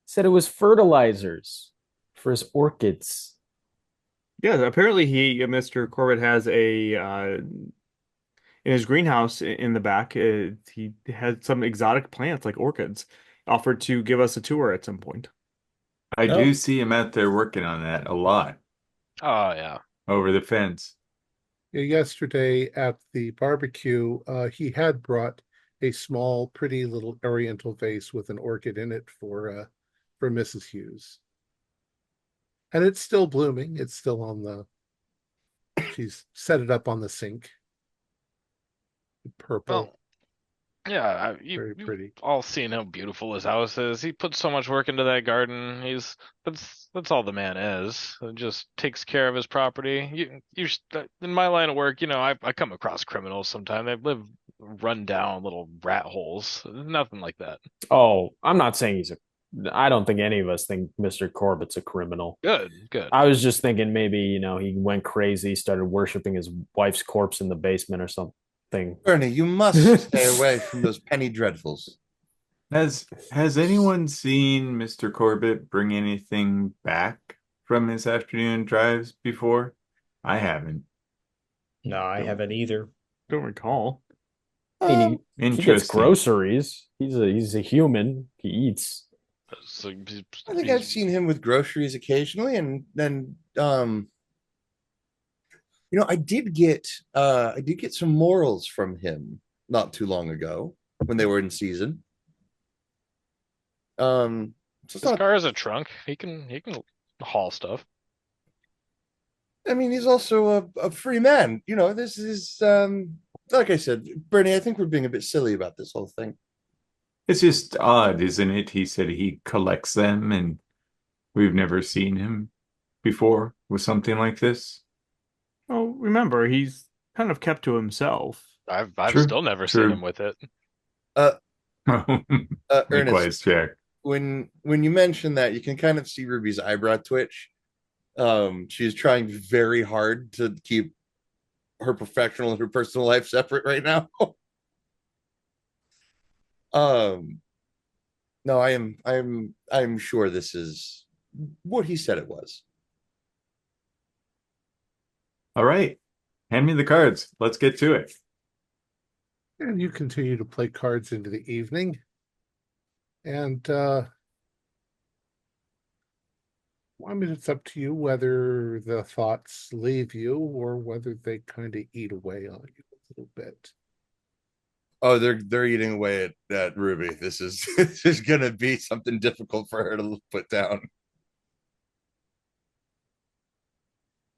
Said it was fertilizers for his orchids. Yeah, apparently Mr. Corbett has in his greenhouse in the back. He had some exotic plants like orchids. Offered to give us a tour at some point. I do see him out there working on that a lot Oh yeah. over the fence. Yesterday at the barbecue, he had brought a small, pretty little oriental vase with an orchid in it for Mrs. Hughes. And it's still blooming. It's still on she's set it up on the sink. Purple. Well, yeah, very you've pretty. all seen how beautiful his house is. He puts so much work into that garden. That's all the man is. He just takes care of his property. In my line of work, I come across criminals sometimes. They live run down little rat holes. Nothing like that. Oh, I'm not saying I don't think any of us think Mr. Corbett's a criminal. Good. I was just thinking maybe, he went crazy, started worshiping his wife's corpse in the basement or something. Bernie, you must stay away from those penny dreadfuls. Has anyone seen Mr. Corbett bring anything back from his afternoon drives before? I haven't. No, I haven't either. Don't recall. I mean, he gets Interesting. groceries. He's a human. He eats. So I think I've seen him with groceries occasionally, and then I did get some morals from him not too long ago when they were in season. His car is a trunk. He can haul stuff. I mean, he's also a free man. This is like I said, Bernie, I think we're being a bit silly about this whole thing. It's just odd, isn't it? He said he collects them, and we've never seen him before with something like this. Oh, remember, he's kind of kept to himself. I've True, still never seen him with it. Ernest, Likewise, Jack. when you mention that, you can kind of see Ruby's eyebrow twitch. She's trying very hard to keep her professional and her personal life separate right now. No, I'm sure this is what he said it was. All right. Hand me the cards. Let's get to it. And you continue to play cards into the evening. And it's up to you whether the thoughts leave you or whether they kind of eat away on you a little bit. Oh, they're eating away at Ruby. This is this is gonna be something difficult for her to put down.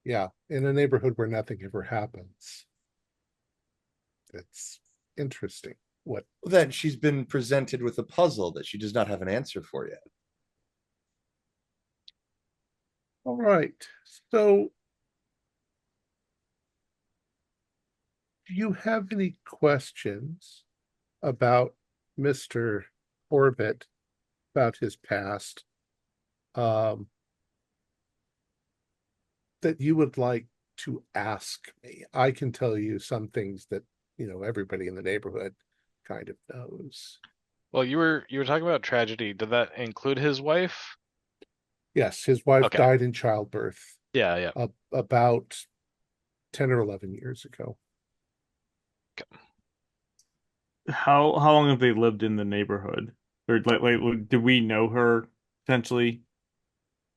Yeah, in a neighborhood where nothing ever happens. It's interesting. What That she's been presented with a puzzle that she does not have an answer for yet. All right. So, do you have any questions about Mr. Corbett, about his past, um, that you would like to ask me? I can tell you some things that, everybody in the neighborhood kind of knows. Well, you were talking about tragedy. Did that include his wife? Yes, his wife Okay. died in childbirth Yeah, yeah. about 10 or 11 years ago. How long have they lived in the neighborhood? Or did we know her potentially?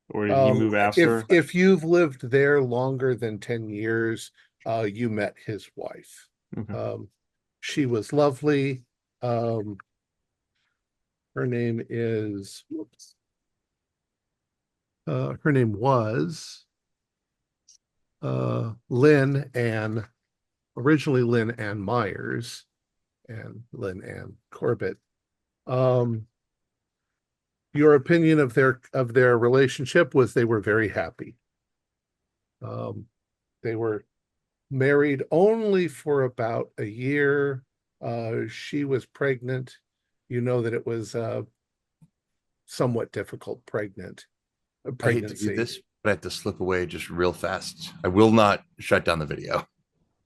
Or did he move after? If you've lived there longer than 10 years, you met his wife. Okay. She was lovely. Her name is, her name was originally Lynn Ann Myers and Lynn Ann Corbett. Your opinion of their relationship was they were very happy. They were married only for about a year. She was pregnant. You know that it was somewhat difficult I hate to do pregnancy. this, but I have to slip away just real fast. I will not shut down the video.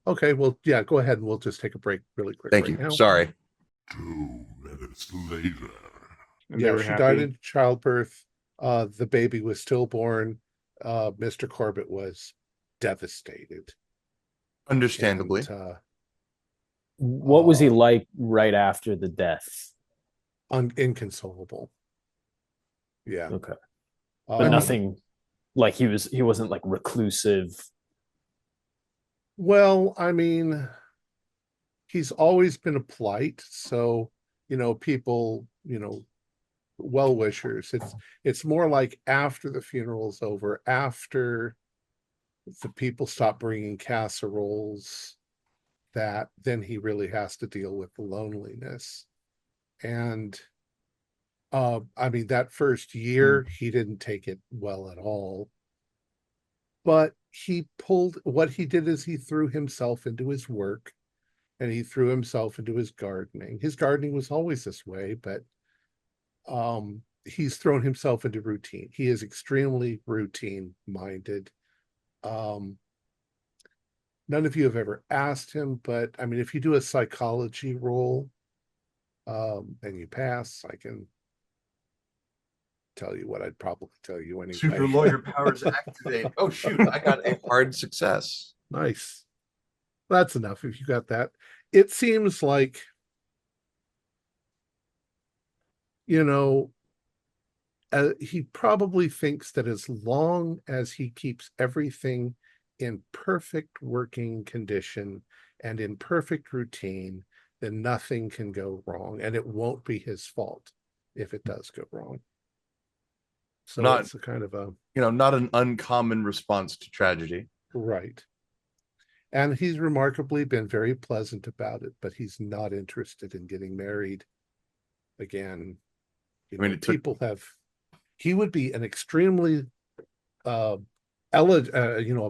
Okay, well, yeah, go ahead and we'll just take a break really quick Thank right you. now. Sorry. 2 minutes later. And they Yeah, were she happy. died in childbirth. The baby was stillborn. Mr. Corbett was devastated. Understandably. And, What was he like right after the death? inconsolable. Yeah. Okay. I But mean, nothing like he wasn't like reclusive. well, I mean, he's always been a plight, so people, well wishers. It's more like after the funeral's over, after the people stop bringing casseroles, that then he really has to deal with the loneliness. And I mean, that first year he didn't take it well at all, but what he did is he threw himself into his work, and he threw himself into his gardening. His gardening was always this way, but he's thrown himself into routine. He is extremely routine minded. um None of you have ever asked him, but I mean, if you do a psychology roll, and you pass, I can tell you what I'd probably tell you anyway. Super lawyer powers activate. Oh, shoot. I got a hard success. Nice. That's enough if you got that. It seems like, you know, he probably thinks that as long as he keeps everything in perfect working condition and in perfect routine, then nothing can go wrong, and it won't be his fault if it does go wrong. So Not, it's a kind of a not an uncommon response to tragedy. right. And he's remarkably been very pleasant about it, but he's not interested in getting married again. He would be an extremely a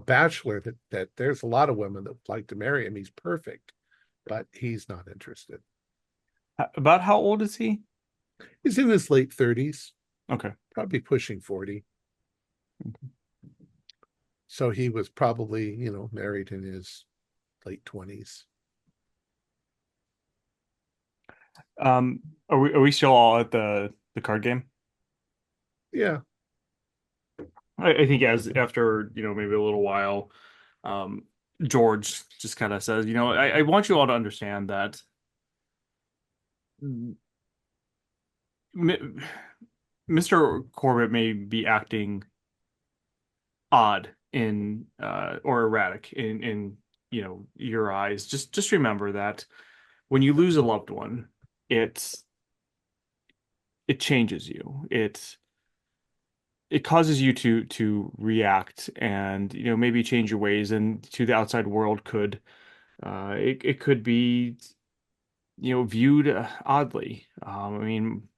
bachelor that there's a lot of women that would like to marry him. He's perfect, but he's not interested. About how old is he? He's in his late 30s, Okay. probably pushing 40. So he was probably, married in his late 20s. Are we still all at the card game? Yeah. I think after maybe a little while, George just kind of says, I want you all to understand that Mr. Corbett may be acting odd or erratic in your eyes. Just remember that when you lose a loved one, it changes you. It causes you to react and maybe change your ways, and to the outside world could it could be viewed oddly. I mean,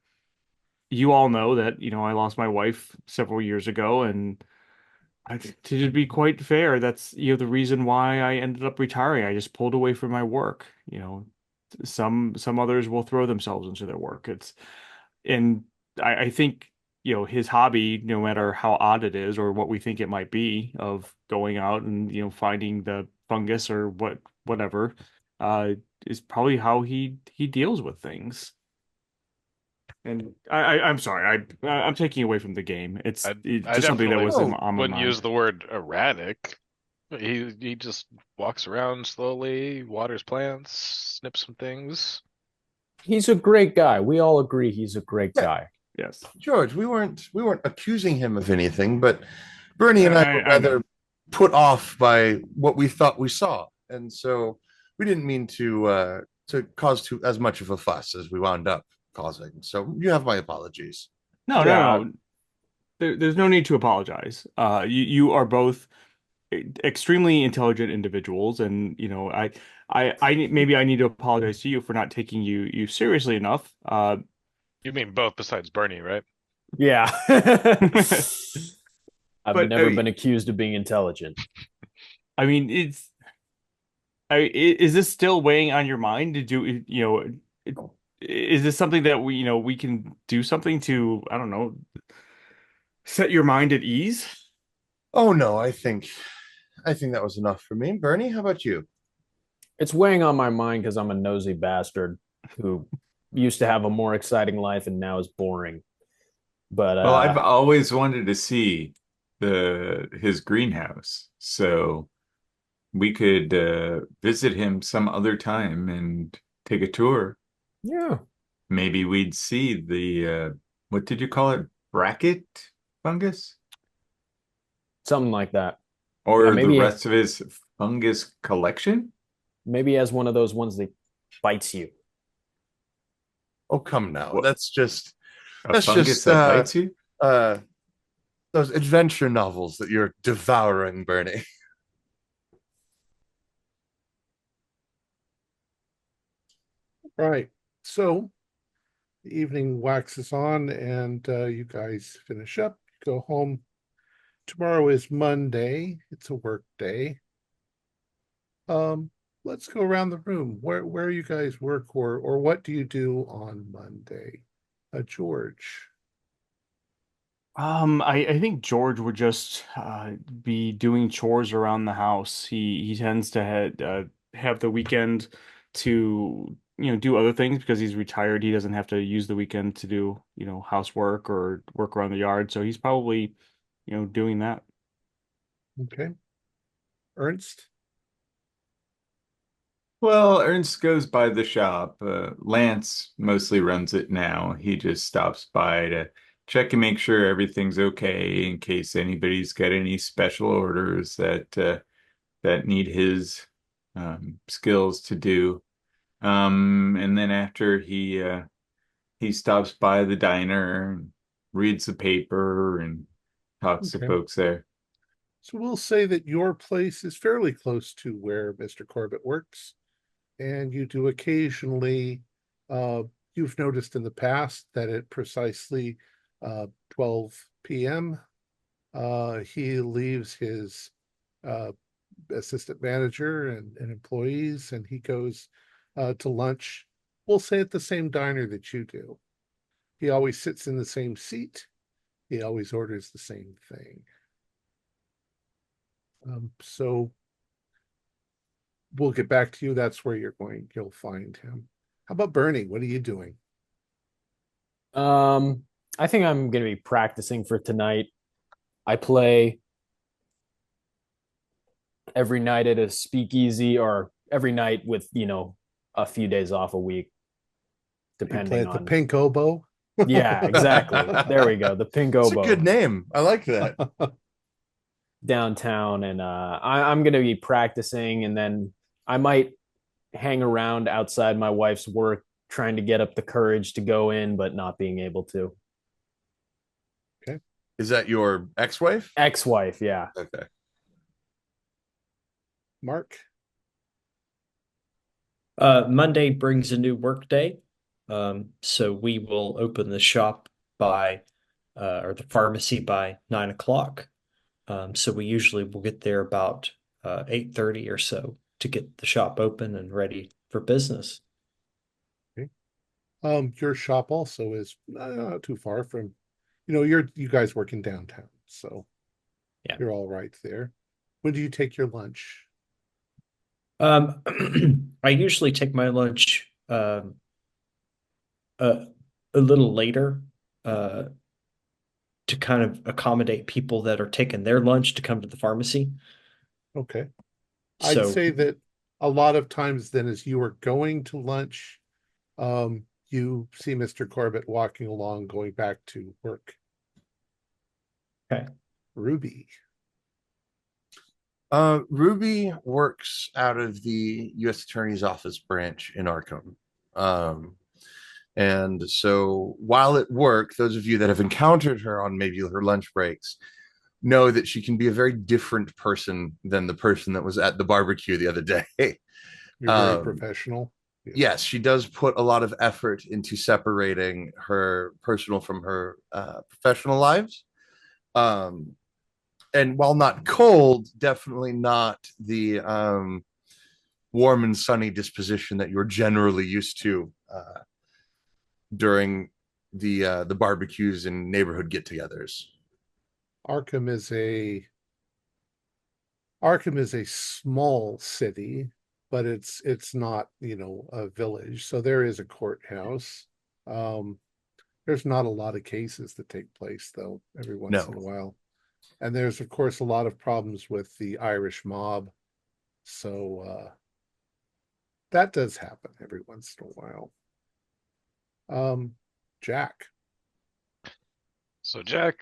you all know that I lost my wife several years ago, and to be quite fair, that's the reason why I ended up retiring. I just pulled away from my work. Some others will throw themselves into their work. And I think his hobby, no matter how odd it is or what we think it might be, of going out and finding the fungus or whatever, is probably how he deals with things. And I'm sorry, I'm taking away from the game. It's I just something that definitely was on my wouldn't mind. use the word erratic. He just walks around slowly, waters plants, snips some things. He's a great guy. We all agree he's a great Yeah. guy. Yes, George, we weren't accusing him of anything, but Bernie and I were I know. rather put off by what we thought we saw, and so we didn't mean to cause as much of a fuss as we wound up causing. So you have my apologies. No, Yeah. no, no. There's no need to apologize. You are both extremely intelligent individuals, and maybe I need to apologize to you for not taking you seriously enough. You mean both besides Bernie, right? Yeah. I've But never been accused of being intelligent. I mean, is this still weighing on your mind to do, is this something that we can do something to, I don't know, set your mind at ease? Oh no, I think that was enough for me. Bernie, how about you? It's weighing on my mind because I'm a nosy bastard who used to have a more exciting life and now is boring. But Well, I've always wanted to see his greenhouse, so we could visit him some other time and take a tour. yeah, Maybe we'd see the what did you call it? Bracket fungus? something like that. Or the maybe rest of his fungus collection? maybe he has one of those ones that bites you. Oh, come now. What? That's just A fungus that bites you? uh those adventure novels that you're devouring, Bernie. Right. So the evening waxes on, and you guys finish up, go home. Tomorrow is Monday. It's a work day. Let's go around the room. Where you guys work, or what do you do on Monday? George. I think George would just be doing chores around the house. He tends to have the weekend to do other things because he's retired. He doesn't have to use the weekend to do housework or work around the yard. So he's probably doing that. Okay. Ernst. Well, Ernst goes by the shop. Lance mostly runs it now. He just stops by to check and make sure everything's okay in case anybody's got any special orders that need his skills to do. And then after he stops by the diner and reads the paper and talks to Okay. folks there. So we'll say that your place is fairly close to where Mr. Corbett works, and you do occasionally, you've noticed in the past that at precisely 12 p.m., he leaves his assistant manager and employees, and he goes to lunch, we'll say at the same diner that you do. He always sits in the same seat. He always orders the same thing. So we'll get back to you. That's where you'll find him. How about Bernie? What are you doing? I think I'm going to be practicing for tonight. I play every night at a speakeasy, or every night with, a few days off a week, You play depending at the on. Pink Oboe? Yeah, exactly. There we go. The Pink It's a Oboe good name. I like that. downtown. And I'm going to be practicing, and then I might hang around outside my wife's work, trying to get up the courage to go in, but not being able to. Is that your ex-wife? Ex-wife, yeah. Okay. Mark? Monday brings a new work day. So we will open the shop by or the pharmacy by 9 o'clock. So we usually will get there about 8:30 or so to get the shop open and ready for business. Okay. Your shop also is not too far from, you guys work in downtown, so Yeah. you're all right there. When do you take your lunch? I usually take my lunch a little later to kind of accommodate people that are taking their lunch to come to the pharmacy. Okay. I'd So say that a lot of times then as you are going to lunch, you see Mr. Corbett walking along, going back to work. Okay. Ruby. Ruby works out of the U.S. Attorney's Office branch in Arkham. And so while at work, those of you that have encountered her on maybe her lunch breaks know that she can be a very different person than the person that was at the barbecue the other day. You're very professional. Yes, she does put a lot of effort into separating her personal from her professional lives. And while not cold, definitely not the warm and sunny disposition that you're generally used to during the barbecues and neighborhood get-togethers. Arkham is a small city, but it's not, a village. So there is a courthouse. There's not a lot of cases that take place though, every once in a while. And there's of course a lot of problems with the Irish mob. So that does happen every once in a while. Jack. So Jack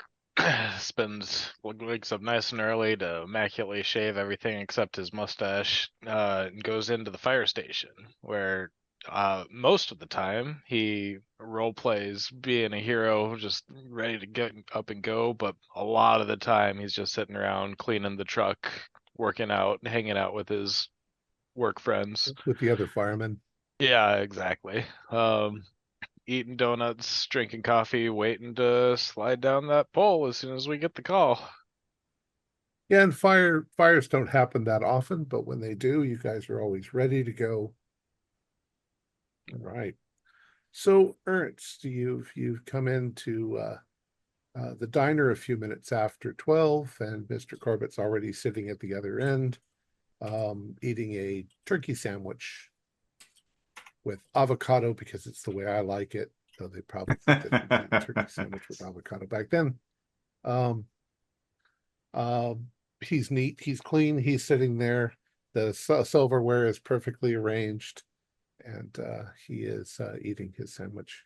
wakes up nice and early to immaculately shave everything except his mustache, and goes into the fire station where most of the time he role plays being a hero, just ready to get up and go, but a lot of the time he's just sitting around cleaning the truck, working out, hanging out with his work friends. With the other firemen. Yeah, exactly. Eating donuts, drinking coffee, waiting to slide down that pole as soon as we get the call. Yeah, and fires don't happen that often, but when they do, you guys are always ready to go. All right. So Ernst, you've come into the diner a few minutes after 12, and Mr. Corbett's already sitting at the other end, eating a turkey sandwich with avocado because it's the way I like it. Though they probably think that you eat turkey sandwich with avocado back then. He's neat, he's clean, he's sitting there. The silverware is perfectly arranged, and he is eating his sandwich.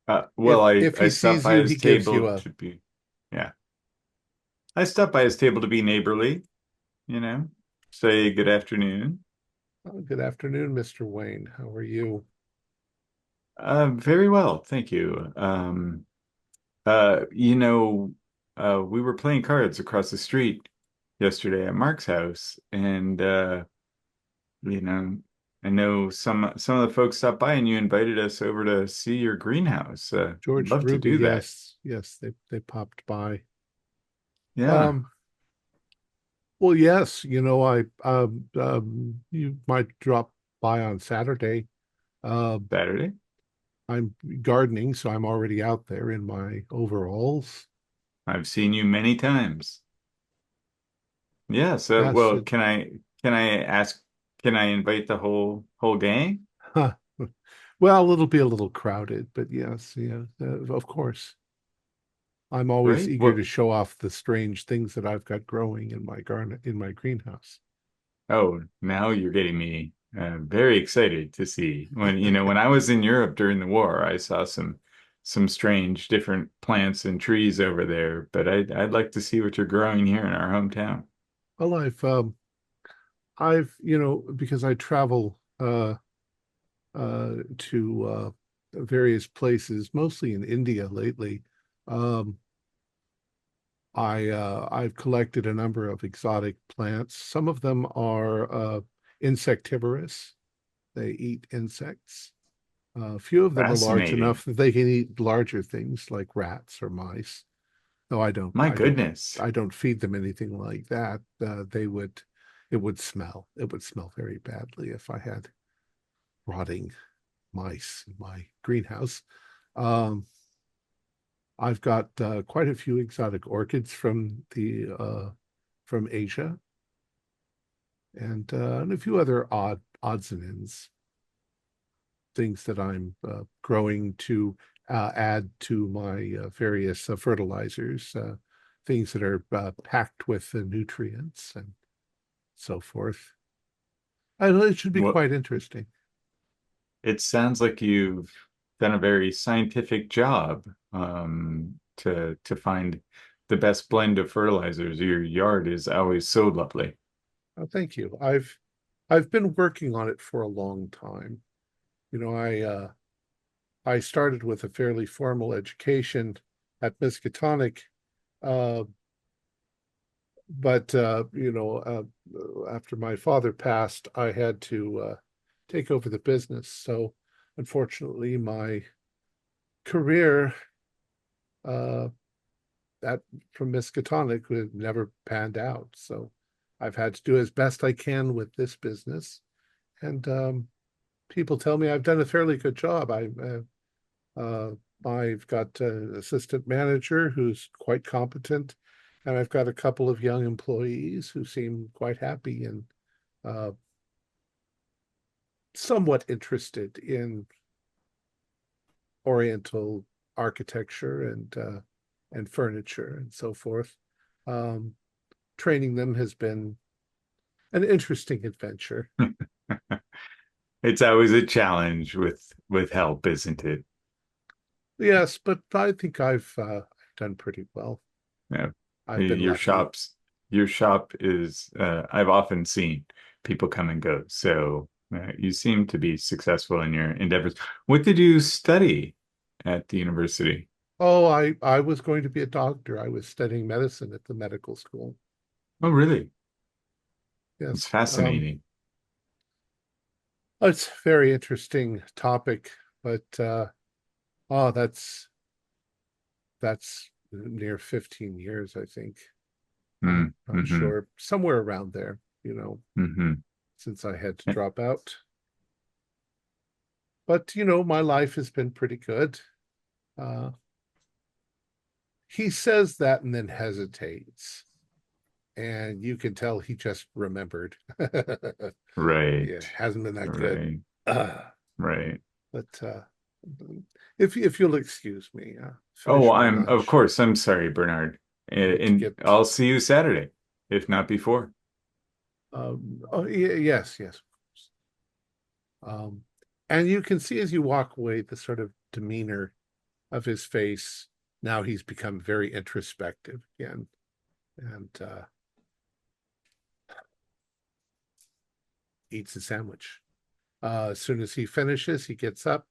Well, if he I stopped sees by you, his he gives table you a to be, yeah. I stopped by his table to be neighborly, say good afternoon. good afternoon, Mr. Wayne. How are you? Very well, thank you. We were playing cards across the street yesterday at Mark's house, and I know some of the folks stopped by, and you invited us over to see your greenhouse. George love Ruby, to do that. yes, they popped by. Yeah. Well, yes, you might drop by on Saturday. Saturday. I'm gardening, so I'm already out there in my overalls. I've seen you many times. Yeah, so Yes, well, can I invite the whole gang? well, it'll be a little crowded, but yes, yeah, of course. I'm always Great. eager Well, to show off the strange things that I've got growing in my greenhouse. oh, now you're getting me very excited to see. When I was in Europe during the war, I saw some strange different plants and trees over there, but I'd like to see what you're growing here in our hometown. Well, I've, because I travel to various places, mostly in India lately. Um, I've collected a number of exotic plants. Some of them are insectivorous. They eat insects. A few of them are large Fascinating. enough that they can eat larger things like rats or mice. No, I don't. My I don't. goodness. I don't feed them anything like that. They would. It would smell. It would smell very badly if I had rotting mice in my greenhouse. Um, I've got quite a few exotic orchids from Asia, and a few other odds and ends, things that I'm growing to add to my various fertilizers, things that are packed with nutrients and so forth. It should be What quite interesting. it sounds like you've done a very scientific job to find the best blend of fertilizers. Your yard is always so lovely. Oh, thank you. I've been working on it for a long time. I started with a fairly formal education at Miskatonic, uh, but after my father passed, I had to take over the business. So, unfortunately, my career uh, at from Miskatonic never panned out. So, I've had to do as best I can with this business, and people tell me I've done a fairly good job. Uh, I've got an assistant manager who's quite competent, and I've got a couple of young employees who seem quite happy and uh, somewhat interested in Oriental architecture and furniture and so forth. Um, Training them has been an interesting adventure. It's always a challenge with help, isn't it? Yes, but I think I've done pretty well. Yeah. I've been Your lucky. your shop is I've often seen people come and go. So you seem to be successful in your endeavors. What did you study at the university? Oh, I was going to be a doctor. I was studying medicine at the medical school. Oh, really? It's Yes. fascinating. It's a very interesting topic, but oh, that's near 15 years, I think. Mm, Not hmm sure, somewhere around there, hmm since I had to drop out. But my life has been pretty good. Uh, he says that and then hesitates, and you can tell he just remembered. Yeah, Right. hasn't been that good. Right. Uh, Right. but if you'll excuse me, Oh, finish my of lunch. course, I'm sorry, Bernard. Need to And get. I'll see you Saturday, if not before. Oh, yes, yes. And you can see as you walk away the sort of demeanor of his face. Now he's become very introspective again, and eats a sandwich. As soon as he finishes, he gets up.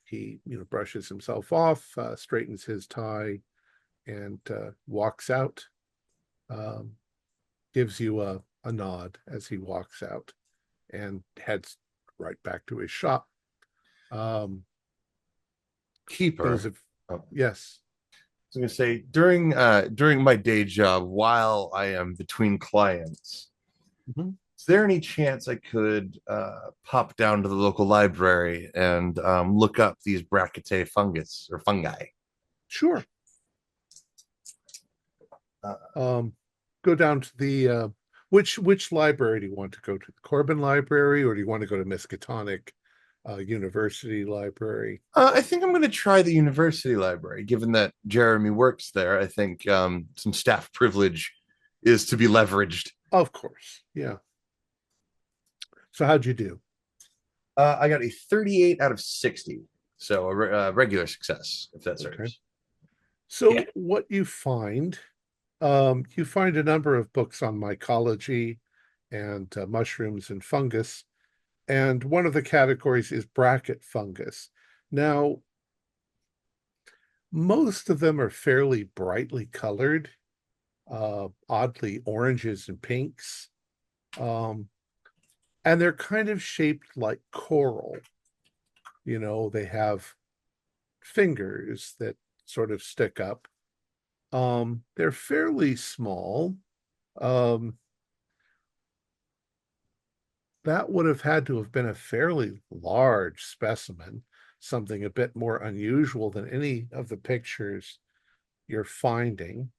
He, brushes himself off, straightens his tie, and walks out. Um, Gives you a nod as he walks out and heads right back to his shop. Um, those Keeper. of Oh, Yes. I was going to say during my day job, while I am between clients, Mhm. is there any chance I could pop down to the local library and look up these brachytae fungus or fungi? Sure. Uh, Go down to the which library do you want to go to? The Corbin Library, or do you want to go to Miskatonic University Library? I think I'm going to try the university library, given that Jeremy works there. I think some staff privilege is to be leveraged. Of course, yeah. So how'd you do? I got a 38 out of 60, so a regular success, if that serves. Okay. So Yeah. what you find a number of books on mycology and mushrooms and fungus. And one of the categories is bracket fungus. Now, most of them are fairly brightly colored, oddly oranges and pinks. And they're kind of shaped like coral. They have fingers that sort of stick up. They're fairly small. That would have had to have been a fairly large specimen, something a bit more unusual than any of the pictures you're finding.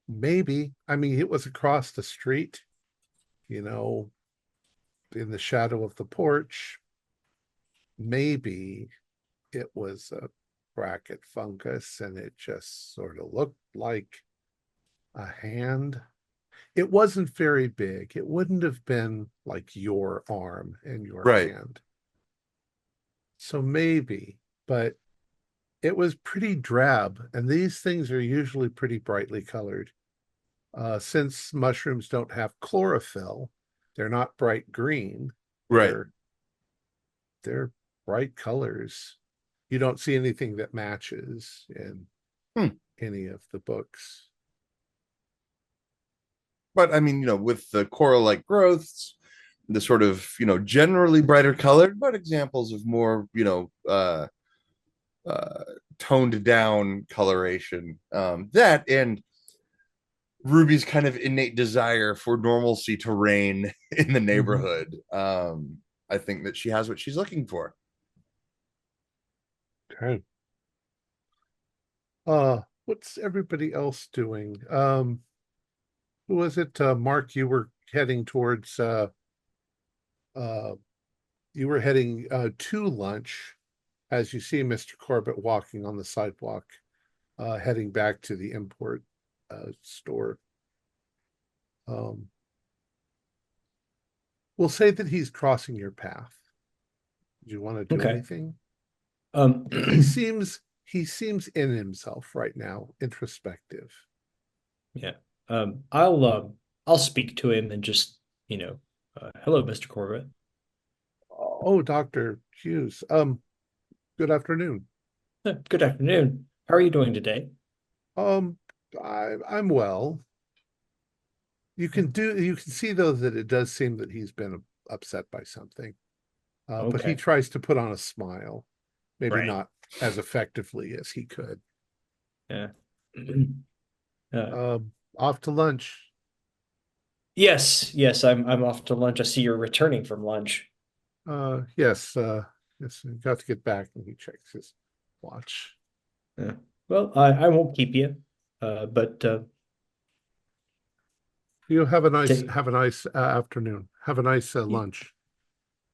Maybe, it was across the street, in the shadow of the porch. Maybe it was a bracket fungus and it just sort of looked like a hand. It wasn't very big. It wouldn't have been like your arm and your hand. So maybe, but it was pretty drab, and these things are usually pretty brightly colored. Since mushrooms don't have chlorophyll, they're not bright green. Right. They're bright colors. You don't see anything that matches in any of the books. But with the coral-like growths, the sort of, generally brighter colored, but examples of more, toned down coloration. That and Ruby's kind of innate desire for normalcy to reign in the neighborhood. I think that she has what she's looking for. Okay. What's everybody else doing? Who was it? Mark, you were heading towards you were heading to lunch as you see Mr. Corbett walking on the sidewalk, heading back to the import store. We'll say that he's crossing your path. Do you want to do anything? He seems in himself right now, introspective. Yeah. I'll speak to him and just, hello, Mr. Corbett. Oh, Dr. Hughes. Good afternoon. Good afternoon. How are you doing today? I'm well. You can see though that it does seem that he's been upset by something. But he tries to put on a smile, maybe not as effectively as he could. Yeah. Off to lunch. Yes, I'm off to lunch. I see you're returning from lunch. Yes, got to get back, and he checks his watch. Yeah. Well, I won't keep you. But you have a nice afternoon. Have a nice lunch.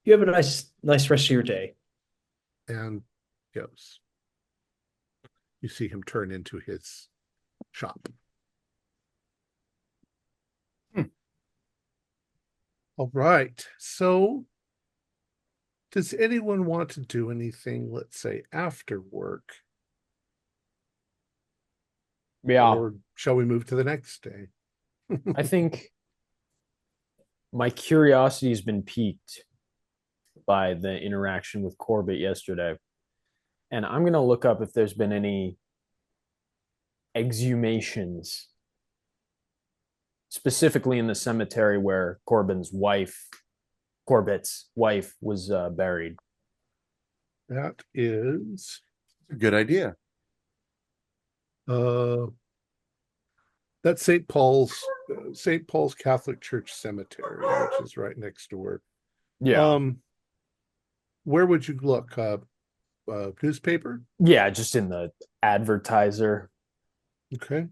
You have a nice rest of your day. And goes. You see him turn into his shop. All right. So, does anyone want to do anything, let's say, after work? Yeah. Or shall we move to the next day? I think my curiosity has been piqued by the interaction with Corbett yesterday. And I'm going to look up if there's been any exhumations, specifically in the cemetery where Corbett's wife was buried. That is a good idea. That's St. Paul's Catholic Church Cemetery, which is right next door. Yeah. Where would you look? Newspaper? Yeah, just in the advertiser. Okay.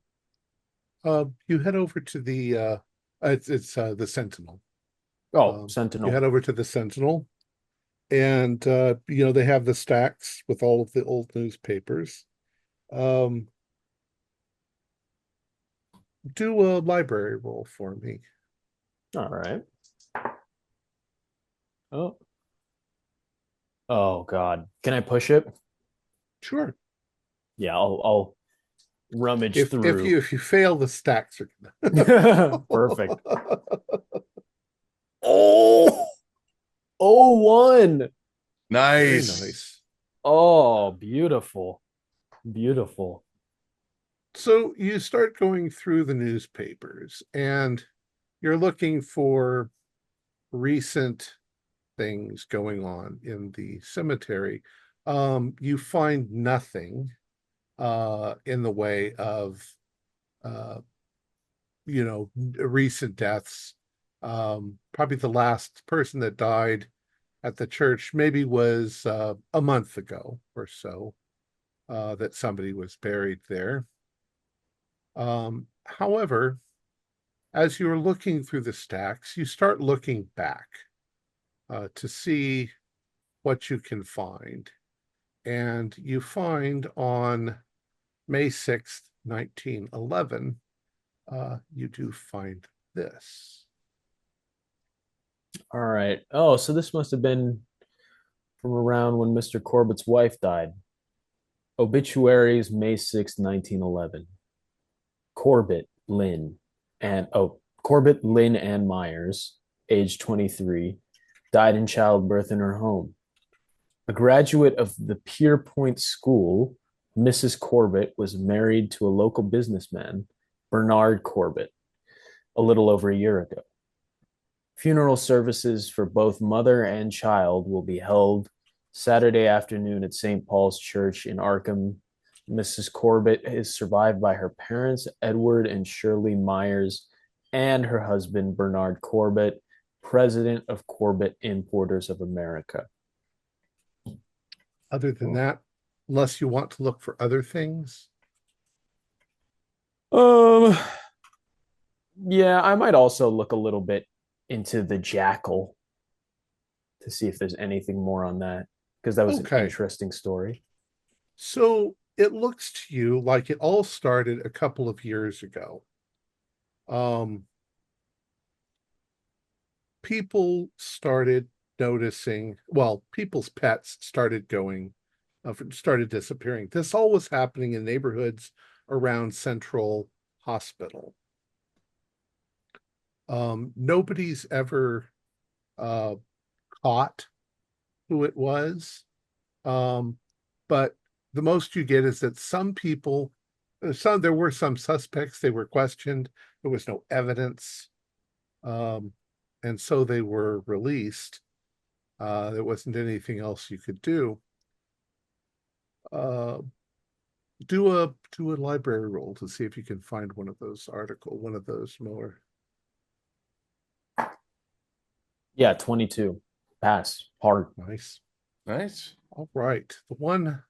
You head over to the it's the Sentinel. Sentinel. You head over to the Sentinel, and they have the stacks with all of the old newspapers. Do a library roll for me. All right. Oh God. Can I push it? Sure. Yeah, I'll rummage If through. if you fail, the stacks are gonna. Perfect. Oh, oh, one. Very Nice. nice. Oh, beautiful. Beautiful. So you start going through the newspapers and you're looking for recent things going on in the cemetery. You find nothing in the way of recent deaths. Probably the last person that died at the church maybe was a month ago or so that somebody was buried there. However, as you're looking through the stacks, you start looking back to see what you can find. And you find on May 6th, 1911, you do find this. All right. Oh, so this must have been from around when Mr. Corbett's wife died. Obituaries, May 6th, 1911. Corbitt, Lynn, Corbitt, Lynn Ann Myers, age 23, died in childbirth in her home. A graduate of the Pierpoint School, Mrs. Corbitt was married to a local businessman, Bernard Corbett, a little over a year ago. Funeral services for both mother and child will be held Saturday afternoon at St. Paul's Church in Arkham. Mrs. Corbett is survived by her parents, Edward and Shirley Myers, and her husband, Bernard Corbett, president of Corbett Importers of America. Other than that, unless you want to look for other things. Yeah, I might also look a little bit into the Jackal to see if there's anything more on that, because that was an interesting story. So it looks to you like it all started a couple of years ago. People started noticing, well, people's pets started disappearing. This all was happening in neighborhoods around Central Hospital. Nobody's ever caught who it was. But the most you get is that there were some suspects, they were questioned, there was no evidence. And so they were released. There wasn't anything else you could do. Do a library roll to see if you can find one of those more. Yeah, 22. Pass. Hard. Nice. All right. The one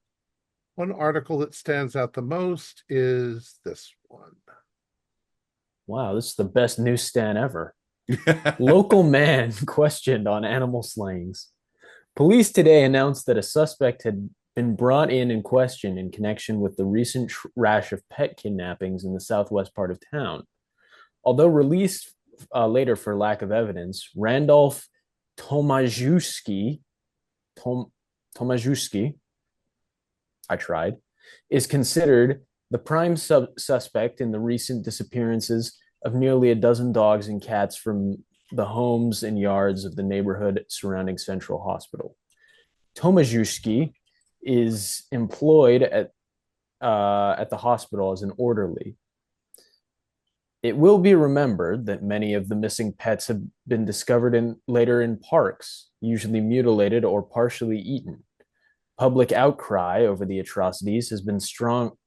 article that stands out the most is this one. Wow, this is the best newsstand ever. Local man questioned on animal slayings. Police today announced that a suspect had been brought in and questioned in connection with the recent rash of pet kidnappings in the southwest part of town. Although released later for lack of evidence, Randolph Tomaszewski, I tried, is considered the prime suspect in the recent disappearances of nearly a dozen dogs and cats from the homes and yards of the neighborhood surrounding Central Hospital. Tomaszewski is employed at the hospital as an orderly. It will be remembered that many of the missing pets have been discovered later in parks, usually mutilated or partially eaten. Public outcry over the atrocities has been strong,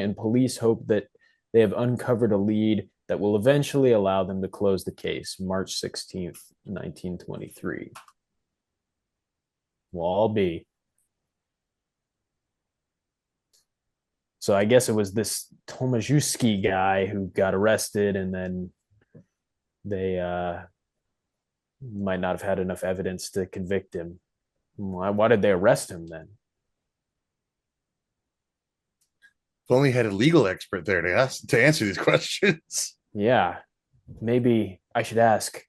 and police hope that they have uncovered a lead that will eventually allow them to close the case. March 16th, 1923. Will all be. So I guess it was this Tomaszewski guy who got arrested, and then they might not have had enough evidence to convict him. Why did they arrest him then? If only had a legal expert there to answer these questions. Yeah, maybe I should ask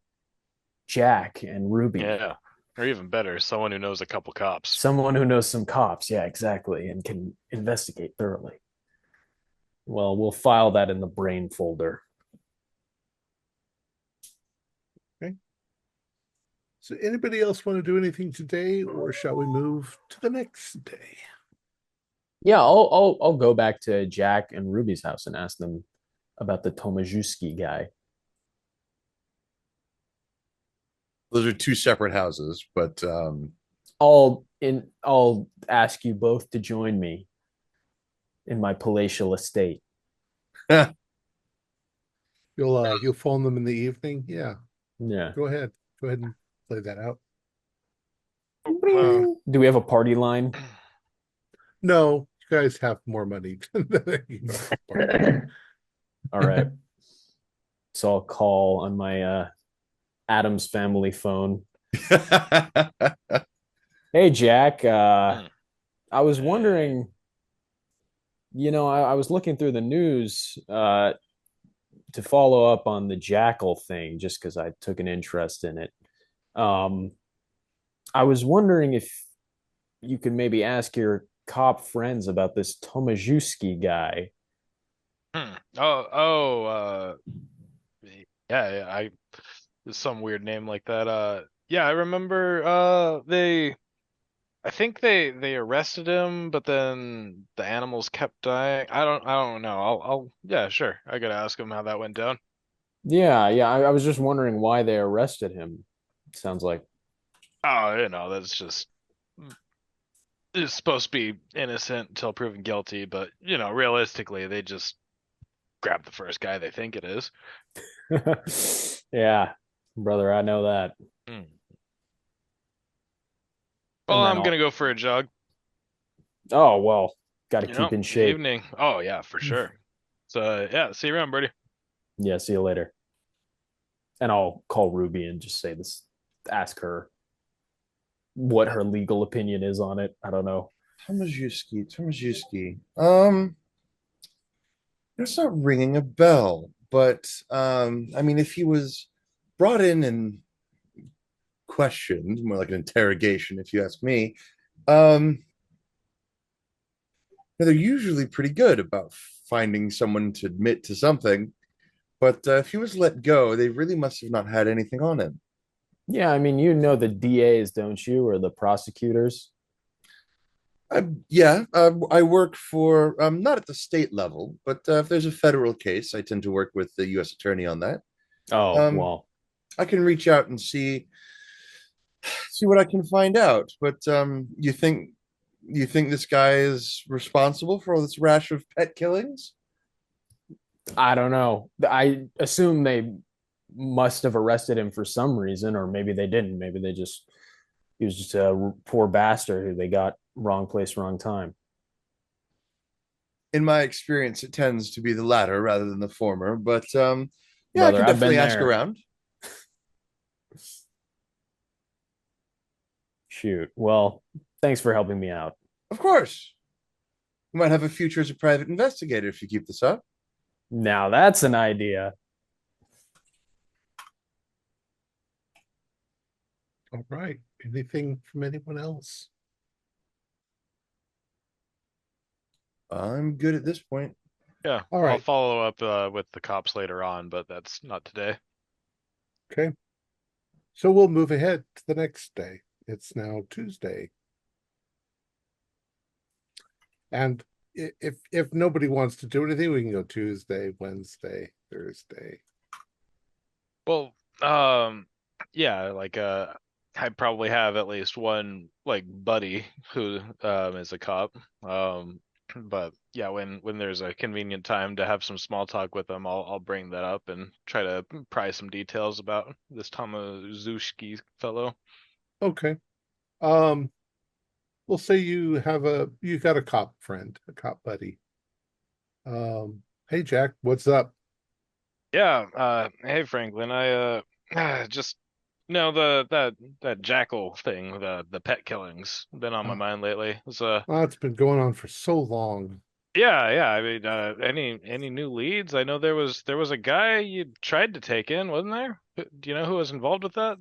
Jack and Ruby. Yeah, or even better, someone who knows a couple cops. Someone who knows some cops. Yeah, exactly, and can investigate thoroughly. Well, we'll file that in the brain folder. So anybody else want to do anything today, or shall we move to the next day? Yeah, I'll go back to Jack and Ruby's house and ask them about the Tomaszewski guy. Those are two separate houses, but I'll ask you both to join me in my palatial estate. You'll phone them in the evening. Yeah, Yeah. go ahead and play that out. Do we have a party line? No, you guys have more money than All right. So I'll call on my Adams family phone. Hey, Jack. I was wondering, I was looking through the news to follow up on the Jackal thing just because I took an interest in it. I was wondering if you could maybe ask your cop friends about this Tomaszewski guy. Yeah, I some weird name like that. Yeah, I remember I think they arrested him, but then the animals kept dying. I don't know. I'll yeah, sure. I gotta ask him how that went down. Yeah, I was just wondering why they arrested him. Sounds like. Oh, that's just is supposed to be innocent until proven guilty, but realistically, they just grab the first guy they think it is. Yeah, brother, I know that. Well, And then I'm gonna go for a jog. Oh, well, got to keep in shape. Evening. Oh yeah, for sure. So yeah, see you around, Birdie. Yeah, see you later. And I'll call Ruby and just say this, ask her what her legal opinion is on it. I don't know. Tomaszewski. It's not ringing a bell, but I mean, if he was brought in and questioned, more like an interrogation, if you ask me, they're usually pretty good about finding someone to admit to something. But if he was let go, they really must have not had anything on him. Yeah, I mean, you know the DAs, don't you, or the prosecutors? Yeah, I work for not at the state level, but if there's a federal case, I tend to work with the U.S. attorney on that. Oh, well, I can reach out and see what I can find out. But you think this guy is responsible for all this rash of pet killings? I don't know. I assume they must have arrested him for some reason, or maybe they didn't. Maybe he was just a poor bastard who they got wrong place, wrong time. In my experience, it tends to be the latter rather than the former. But yeah, Brother, I can I've been definitely ask there. around. Shoot. Well, thanks for helping me out. Of course. You might have a future as a private investigator if you keep this up. Now that's an idea. All right. Anything from anyone else? I'm good at this point. Yeah, All I'll right. follow up with the cops later on, but that's not today. Okay. So we'll move ahead to the next day. It's now Tuesday. And if nobody wants to do anything, we can go Tuesday, Wednesday, Thursday. Well, yeah, like I probably have at least one like buddy who is a cop. But yeah, when there's a convenient time to have some small talk with them, I'll bring that up and try to pry some details about this Tomaszewski fellow. Okay. We'll say you got a cop friend, a cop buddy. Hey Jack, what's up? Yeah, hey Franklin, I just that jackal thing, the pet killings, been on my mind lately. It's It's been going on for so long. yeah. I mean, any new leads? I know there was a guy you tried to take in, wasn't there? Do you know who was involved with that?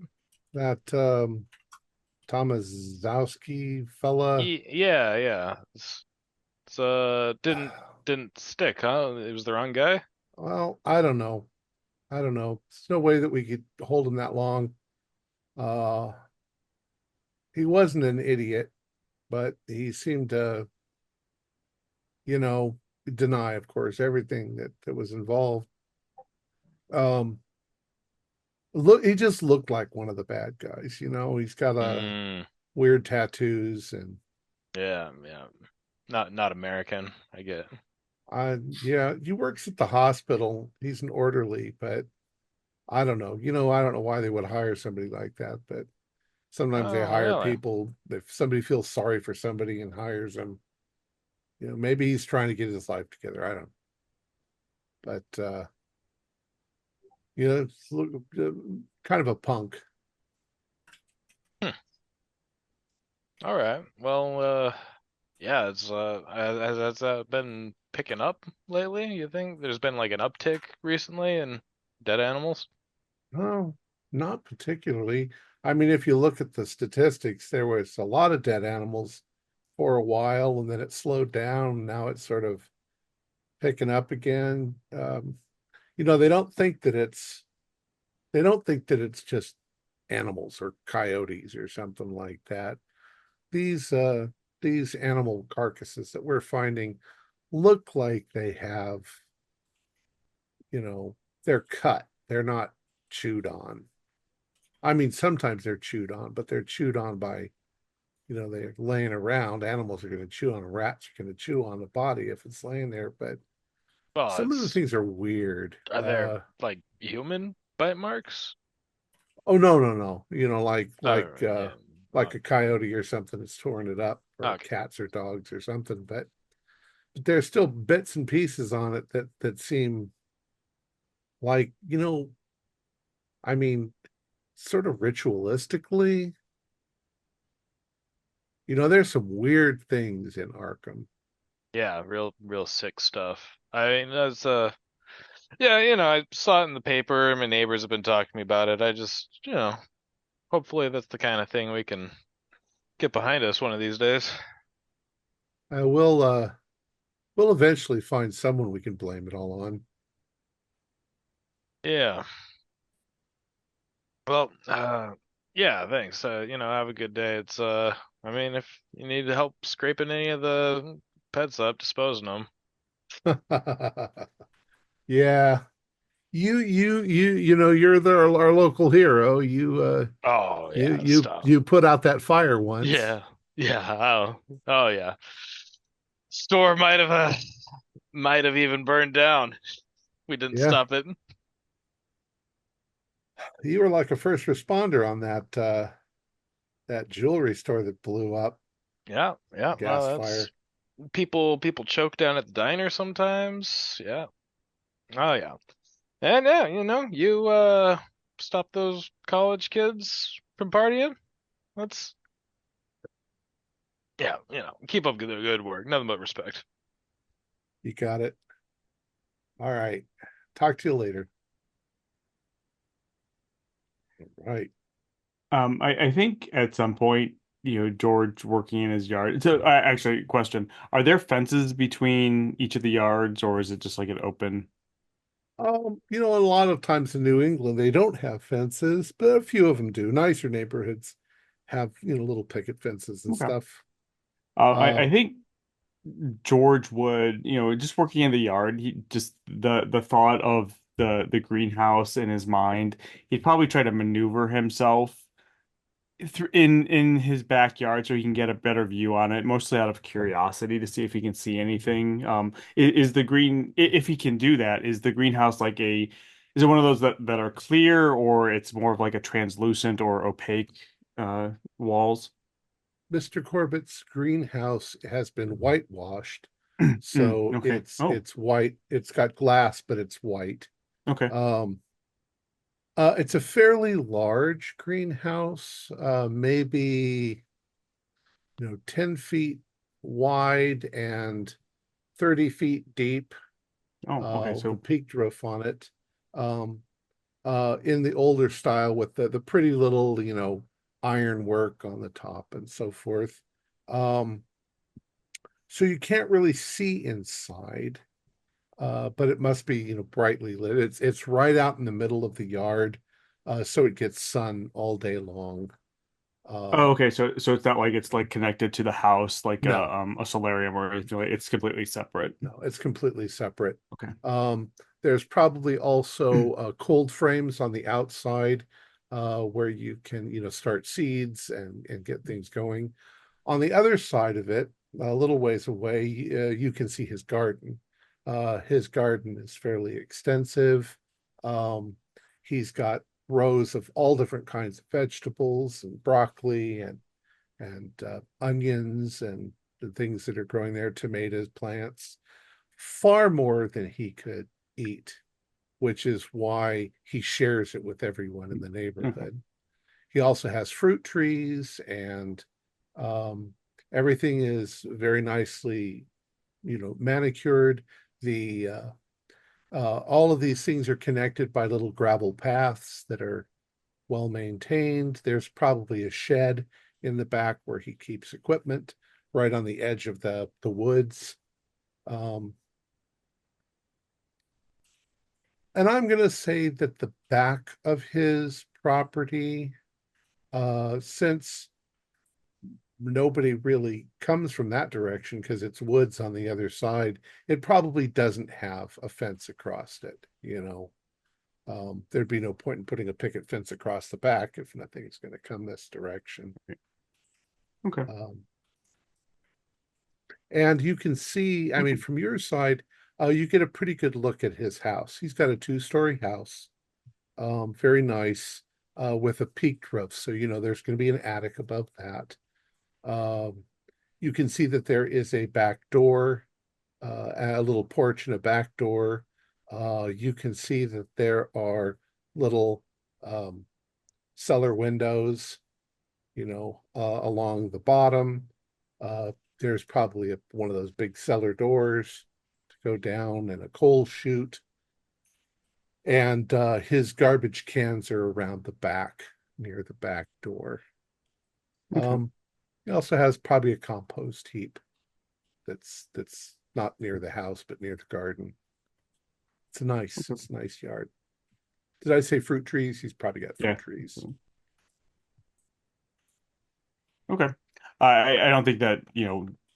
That Tomaszewski fella. Yeah. It's didn't stick, huh? It was the wrong guy. Well, I don't know. I don't know. There's no way that we could hold him that long. Uh, he wasn't an idiot, but he seemed to, you know, deny, of course, everything that was involved. Um, he just looked like one of the bad guys. He's got a Mm, weird tattoos, and yeah, yeah. Not American. I get. yeah, he works at the hospital. He's an orderly, but I don't know. I don't know why they would hire somebody like that, but sometimes they Oh, hire really? people if somebody feels sorry for somebody and hires them. Maybe he's trying to get his life together. I don't know. But it's kind of a punk. Hmm. All right. Well, yeah, it's has that been picking up lately? You think there's been like an uptick recently in dead animals? No, not particularly. I mean, if you look at the statistics, there was a lot of dead animals for a while, and then it slowed down. Now it's sort of picking up again. They don't think that it's just animals or coyotes or something like that. These these animal carcasses that we're finding look like they have, you know, they're cut. They're not chewed on. I mean, sometimes they're chewed on, but they're chewed on by, they're laying around. Animals are going to chew on rats, are going to chew on the body if it's laying there. But Well, some of the it's things are weird. are there like human bite marks? Oh, no, no, no. Oh, yeah. Like a coyote or something that's torn it up, or Okay. cats or dogs or something. But there's still bits and pieces on it that seem like, I mean, sort of ritualistically, there's some weird things in Arkham. Yeah, real sick stuff. I mean, that's yeah, I saw it in the paper. My neighbors have been talking to me about it. I just, hopefully that's the kind of thing we can get behind us one of these days. Uh, we'll uh we'll eventually find someone we can blame it all on. Yeah. Well, yeah, thanks. Have a good day. It's I mean, if you need help scraping any of the pets up, disposing them. Yeah. You're our local hero. Oh You yeah, you stop. you put out that fire once. Yeah, yeah. Oh yeah. Store might have even burned down. We didn't Yeah. stop it. You were like a first responder on that jewelry store that blew up, Yeah, yeah. gas Well, fire. that's people choke down at the diner sometimes. Yeah. Oh yeah. And yeah, you stop those college kids from partying. That's yeah, keep up the good work. Nothing but respect. You got it. All right. Talk to you later. Right. I think at some point, George working in his yard. So, actually, question: Are there fences between each of the yards, or is it just like an open? A lot of times in New England, they don't have fences, but a few of them do. Nicer neighborhoods have, little picket fences and Okay. stuff. I think George would, just working in the yard, he just the thought of the greenhouse in his mind, he'd probably try to maneuver himself in his backyard so he can get a better view on it, mostly out of curiosity to see if he can see anything. Is the if he can do that, is the greenhouse like is it one of those that are clear, or it's more of like a translucent or opaque walls? Mr. Corbett's greenhouse has been whitewashed, Mm, so okay. Oh, it's white. It's got glass, but it's white. okay. Um, it's a fairly large greenhouse, maybe 10 feet wide and 30 feet deep, Oh, okay. with a So, peaked roof on it. Um, in the older style with the pretty little, iron work on the top and so forth. Um, So you can't really see inside, but it must be, brightly lit. It's right out in the middle of the yard, so it gets sun all day long. Oh, okay. So it's not like it's like connected to the house like No, a solarium or anything. It's completely separate. no, it's completely separate. Okay. There's probably also cold frames on the outside, where you can, start seeds and get things going. On the other side of it, a little ways away, you can see his garden. His garden is fairly extensive. Um, he's got rows of all different kinds of vegetables and broccoli and onions and the things that are growing there, tomatoes, plants, far more than he could eat, which is why he shares it with everyone in the neighborhood. He also has fruit trees, and everything is very nicely, manicured. The all of these things are connected by little gravel paths that are well maintained. There's probably a shed in the back where he keeps equipment, right on the edge of the woods. Um, and I'm going to say that the back of his property, since nobody really comes from that direction because it's woods on the other side, it probably doesn't have a fence across it. There'd be no point in putting a picket fence across the back if nothing's going to come this direction. Okay. And you can see, I mean, from your side, you get a pretty good look at his house. He's got a 2-story house, very nice, with a peaked roof. So, there's going to be an attic above that. You can see that there is a back door, a little porch and a back door. You can see that there are little cellar windows, along the bottom. There's probably one of those big cellar doors to go down, and a coal chute. And his garbage cans are around the back, near the back door. Okay. He also has probably a compost heap that's not near the house, but near the garden. It's a nice yard. Did I say fruit trees? He's probably got fruit trees. Okay. I don't think that,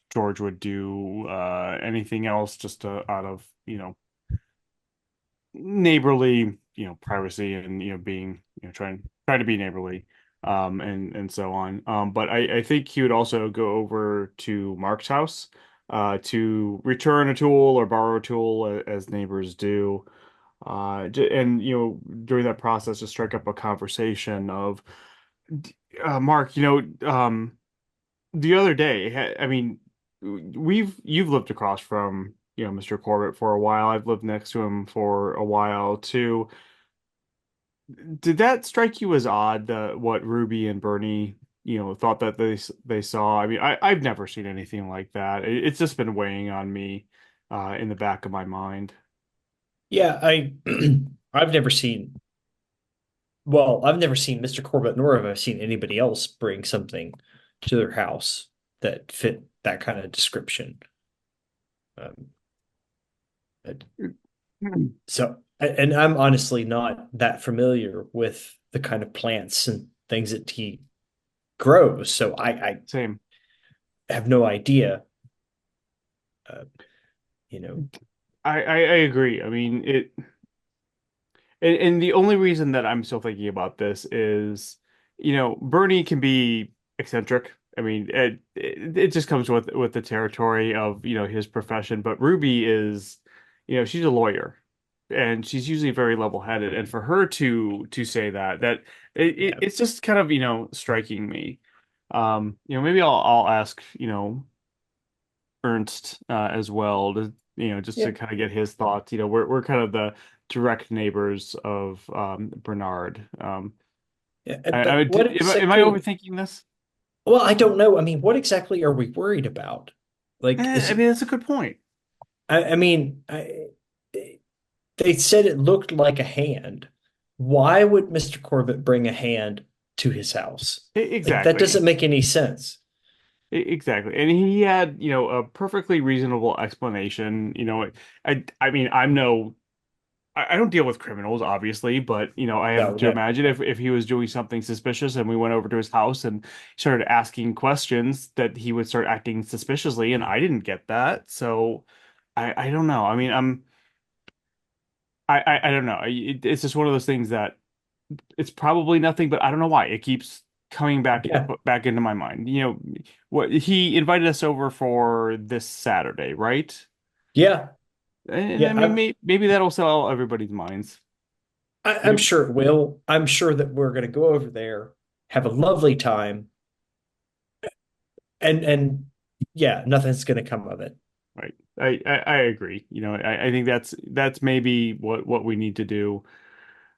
George would do anything else just out of, neighborly, privacy and, being, trying to be neighborly, and so on. But I think he would also go over to Mark's house, to return a tool or borrow a tool as neighbors do. And, during that process, to strike up a conversation of, Mark, the other day, I mean, you've lived across from, Mr. Corbett for a while. I've lived next to him for a while too. Did that strike you as odd that what Ruby and Bernie, thought that they saw? I mean, I've never seen anything like that. It's just been weighing on me, in the back of my mind. Yeah, I've never seen I've never seen Mr. Corbett, nor have I seen anybody else bring something to their house that fit that kind of description. Um, and I'm honestly not that familiar with the kind of plants and things that he grows, so I Same. have no idea. I agree. I mean, and the only reason that I'm still thinking about this is, Bernie can be eccentric. I mean, it just comes with the territory of, his profession. But Ruby is, she's a lawyer, and she's usually very level-headed. And for her to say that it's just kind of, striking me. Maybe I'll ask, Ernst, as well, to, to kind of get his thoughts. We're kind of the direct neighbors of Bernard. Am I overthinking this? Well, I don't know. I mean, what exactly are we worried about? Like, I mean, that's a good point. I mean, they said it looked like a hand. Why would Mr. Corbett bring a hand to his house? Exactly. Like, that doesn't make any sense. Exactly. And he had, a perfectly reasonable explanation. I mean, I don't deal with criminals, obviously, but I have No, to no. imagine if he was doing something suspicious and we went over to his house and started asking questions, that he would start acting suspiciously, and I didn't get that. So I don't know. I mean, I don't know. It's just one of those things that it's probably nothing, but I don't know why it keeps coming Yeah, back into my mind. What he invited us over for this Saturday, right? yeah, And I yeah. mean, maybe that'll sell everybody's minds. I'm sure it will. I'm sure that we're going to go over there, have a lovely time, and yeah, nothing's going to come of it. Right. I agree. I think that's maybe what we need to do.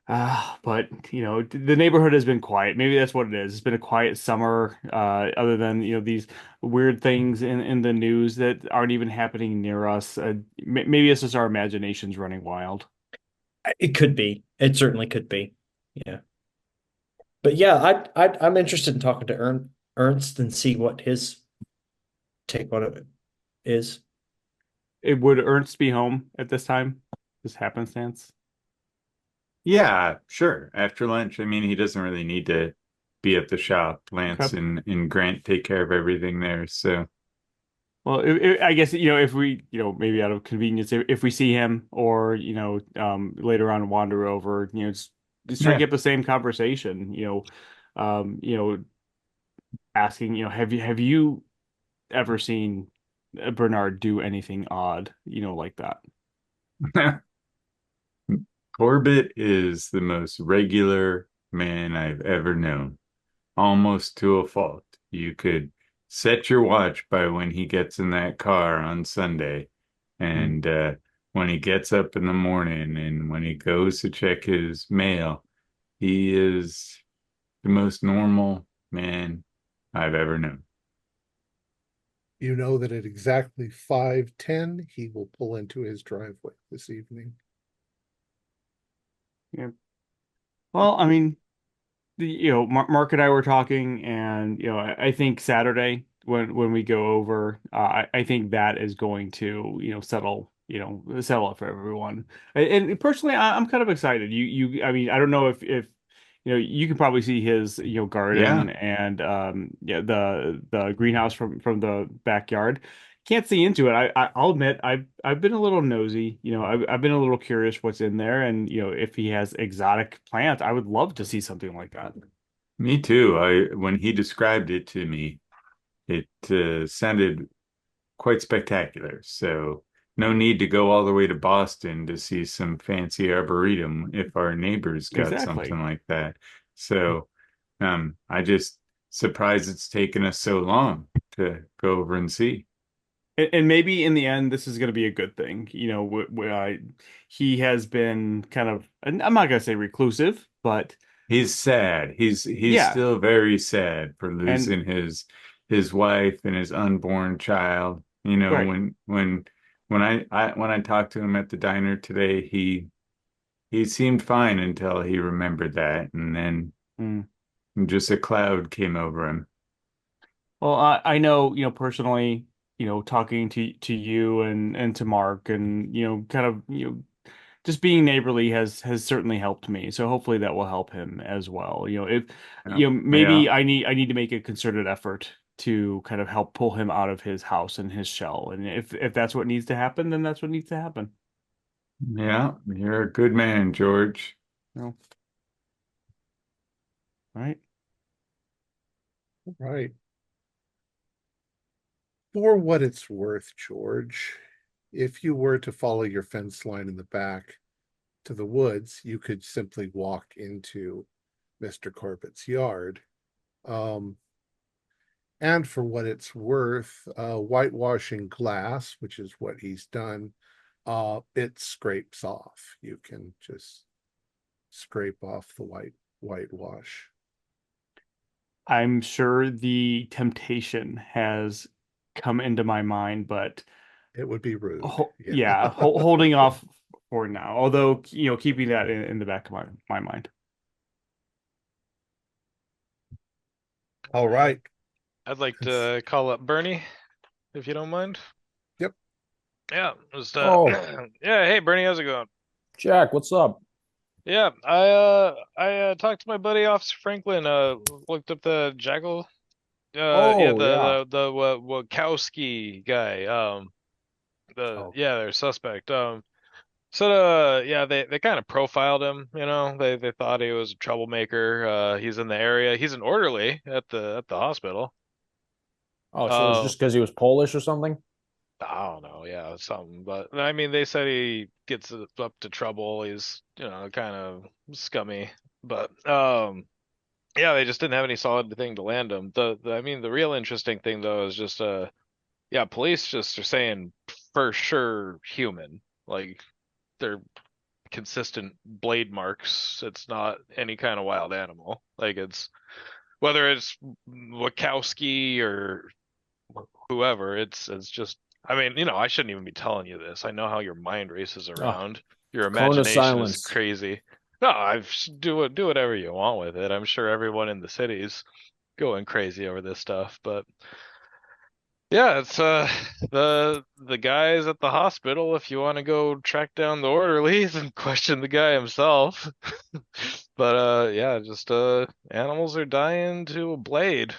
But the neighborhood has been quiet. Maybe that's what it is. It's been a quiet summer, other than, these weird things in the news that aren't even happening near us. Maybe it's just our imaginations running wild. It could be. It certainly could be. Yeah. But yeah, I'm interested in talking to Ernst and see what his take on it is. It would Ernst be home at this time? This happenstance? Yeah, sure. After lunch, I mean, he doesn't really need to be at the shop. Okay. Lance and Grant take care of everything there. So, Well, I guess, if we, maybe out of convenience, if we see him, or later on wander over, just strike yeah. up the same conversation, um, you know, asking, have you ever seen Bernard do anything odd, like that? Corbett is the most regular man I've ever known, almost to a fault. You could set your watch by when he gets in that car on Sunday, Hmm. and when he gets up in the morning and when he goes to check his mail, he is the most normal man I've ever known. You know that at exactly 5:10, he will pull into his driveway this evening. Yeah. Well, I mean, Mark and I were talking, and I think Saturday when we go over, I think that is going to settle it for everyone. And personally, I'm kind of excited. I mean, I don't know if you can probably see his Yeah, garden and yeah, the greenhouse from the backyard. Can't see into it. I'll admit I've been a little nosy. I've been a little curious what's in there, and if he has exotic plants, I would love to see something like that. me too. When he described it to me, it sounded quite spectacular. So no need to go all the way to Boston to see some fancy arboretum if our neighbors got Exactly. something like that. So I just surprised it's taken us so long to go over and see. And maybe in the end, this is going to be a good thing. He has been kind of, and I'm not going to say reclusive, but He's sad. He's yeah, still very sad for and losing his wife and his unborn child. right. When I talked to him at the diner today, he seemed fine until he remembered that, and then Mm. just a cloud came over him. Well, I know, personally, talking to you and to Mark, and kind of, just being neighborly has certainly helped me. So hopefully that will help him as well. If Yeah, yeah, maybe I need to make a concerted effort to kind of help pull him out of his house and his shell. And if that's what needs to happen, then that's what needs to happen. yeah. You're a good man, George. No. Right. Right. For what it's worth, George, if you were to follow your fence line in the back to the woods, you could simply walk into Mr. Corbett's yard. Um, and for what it's worth, whitewashing glass, which is what he's done, it scrapes off. You can just scrape off the whitewash. I'm sure the temptation has come into my mind, but It would be rude. Yeah. yeah, holding off for now. Although, keeping that in the back of my mind. All right. I'd like to call up Bernie, if you don't mind. Yep. Yeah, just Oh. yeah. Hey, Bernie, how's it going? Jack, what's up? Yeah, I talked to my buddy Officer Franklin. Looked up the Jackal. Yeah, Oh, yeah. the Wachowski guy. Oh, Their suspect. So yeah, they kind of profiled him. They thought he was a troublemaker. He's in the area. He's an orderly at the hospital. oh, so it was Uh, just because he was Polish or something? I don't know, yeah, something. But I mean, they said he gets up to trouble. He's, kind of scummy. But yeah, they just didn't have any solid thing to land him. I mean, the real interesting thing though is just yeah, police just are saying for sure human. Like they're consistent blade marks. It's not any kind of wild animal. Like it's whether it's Wachowski or whoever, it's just I mean, I shouldn't even be telling you this. I know how your mind races Oh, around. Your cone of imagination is silence. crazy. No, do whatever you want with it. I'm sure everyone in the city's going crazy over this stuff, but yeah, it's the guys at the hospital. If you want to go track down the orderlies and question the guy himself, but yeah, just animals are dying to a blade.